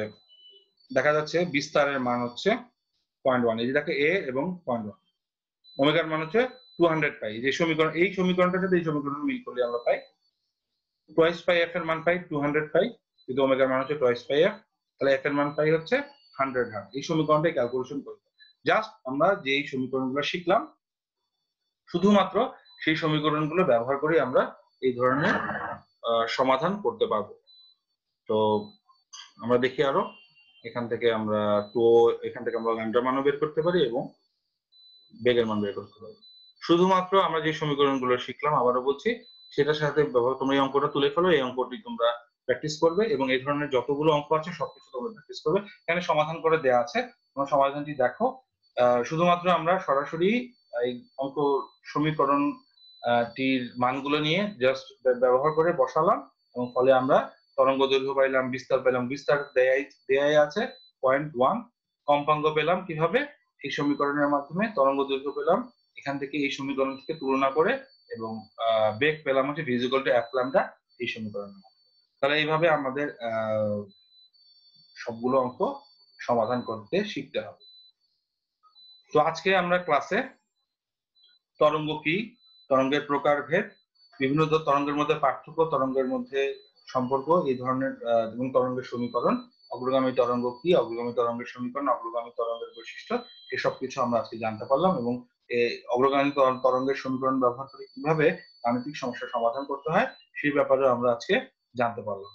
দেখা যাচ্ছে বিস্তারের মান হচ্ছে 0.1, এই যে দেখো a এবং 0.1, ওমেগার মান হচ্ছে 200 পাই। যে সমীকরণ, এই সমীকরণটার সাথে এই সমীকরণ মিল করলে আমরা পাই 2 পাই f এর মান পাই 200 পাই, কিন্তু ওমেগার মান হচ্ছে 2 পাই f, তাহলে f এর মান পাই হচ্ছে 100 হার্জ। এই সমীকরণটাই ক্যালকুলেশন করি। জাস্ট আমরা যে এই সমীকরণগুলো শিখলাম শুধুমাত্র সেই সমীকরণগুলো ব্যবহার করে আমরা এই ধরনের সমাধান করতে পারবো। তো আমরা দেখি আরো, এখান থেকে আমরা ল্যামডা মানও বের করতে পারি এবং বেগের মান বের করতে পারি। শুধুমাত্র আমরা যে সমীকরণগুলো শিখলাম, আবারও বলছি, সেটার সাথে তোমরা এই অঙ্কটা তুলে ফেলো, এই অঙ্কটি তোমরা প্র্যাকটিস করবে এবং এই ধরনের যতগুলো অঙ্ক আছে সবকিছু তোমরা প্র্যাকটিস করবে। এখানে সমাধান করে দেওয়া আছে, তোমরা সমাধানটি দেখো। শুধুমাত্র আমরা সরাসরি এই অঙ্ক সমীকরণ টির মানগুলো নিয়ে জাস্ট ব্যবহার করে বসালাম এবং ফলে আমরা তরঙ্গ দৈর্ঘ্য পাইলাম, বিস্তার পেলাম, বিস্তার দেয়াই আছে 0.1। কম্পাঙ্ক পেলাম কিভাবে? এই সমীকরণের মাধ্যমে। তরঙ্গ দৈর্ঘ্য পেলাম এখান থেকে, এই সমীকরণ থেকে তুলনা করে, এবং বেগ পেলাম হচ্ছে v = f λ এই সমীকরণের মাধ্যমে। তাহলে এইভাবে আমাদের সবগুলো অঙ্ক সমাধান করতে শিখতে হবে। তো আজকে আমরা ক্লাসে তরঙ্গ কি, তরঙ্গের প্রকারভেদ, বিভিন্ন তরঙ্গের মধ্যে পার্থক্য, তরঙ্গের মধ্যে সম্পর্ক, এই ধরনের এবং তরঙ্গের সমীকরণ, অগ্রগামী তরঙ্গ কি, অগ্রগামী তরঙ্গের সমীকরণ, অগ্রগামী তরঙ্গের বৈশিষ্ট্য, এসব কিছু আমরা আজকে জানতে পারলাম। এবং অগ্রগামী তরঙ্গের সমীকরণ ব্যবহার করে কিভাবে গাণিতিক সমস্যা সমাধান করতে হয় সেই ব্যাপারে আমরা আজকে জানতে পারলাম।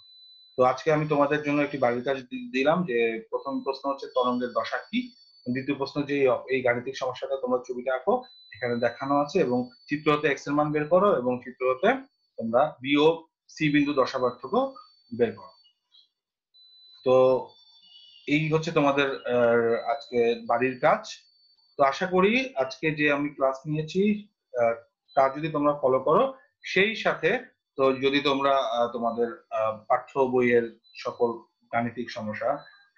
তো আজকে আমি তোমাদের জন্য একটি বাড়ির কাজ দিলাম, যে প্রথম প্রশ্ন হচ্ছে তরঙ্গের দশা কি, দ্বিতীয় প্রশ্ন যে এই গাণিতিক সমস্যাটা তোমরা ছবিটা আঁকো, এখানে দেখানো আছে, এবং চিত্র হতে এক্স এর মান বের করো, এবং চিত্র হতে তোমরা বি ও সি বিন্দু দশা পার্থক্য বের করো। তো এই হচ্ছে তোমাদের আজকে বাড়ির কাজ। তো আশা করি আজকে যে আমি ক্লাস নিয়েছি তা যদি তোমরা ফলো করো, সেই সাথে তো যদি তোমরা তোমাদের পাঠ্য বইয়ের সকল গাণিতিক সমস্যা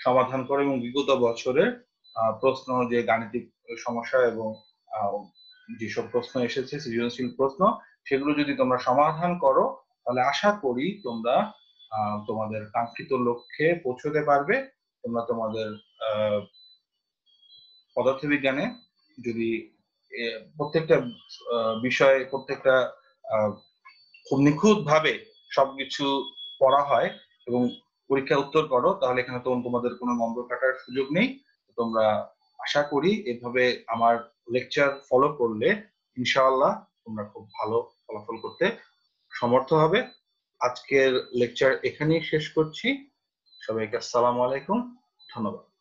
সমাধান করো, এবং বিগত বছরের প্রশ্ন, যে গাণিতিক সমস্যা এবং যেসব প্রশ্ন এসেছে সৃজনশীল প্রশ্ন, সেগুলো যদি তোমরা সমাধান করো, তাহলে আশা করি তোমরা তোমাদের কাঙ্ক্ষিত লক্ষ্যে পৌঁছতে পারবে। তোমরা তোমাদের পদার্থবিজ্ঞানে যদি প্রত্যেকটা বিষয়, প্রত্যেকটা খুব নিখুঁত ভাবে সবকিছু পড়া হয় এবং পরীক্ষা উত্তর করো, তাহলে এখানে তোমাদের কোনো নম্বর কাটার সুযোগ নেই। তোমরা আশা করি এভাবে আমার লেকচার ফলো করলে ইনশাআল্লাহ তোমরা খুব ভালো ফলাফল করতে সমর্থ হবে। আজকের লেকচার এখানেই শেষ করছি। সবাইকে আসসালামু আলাইকুম, ধন্যবাদ।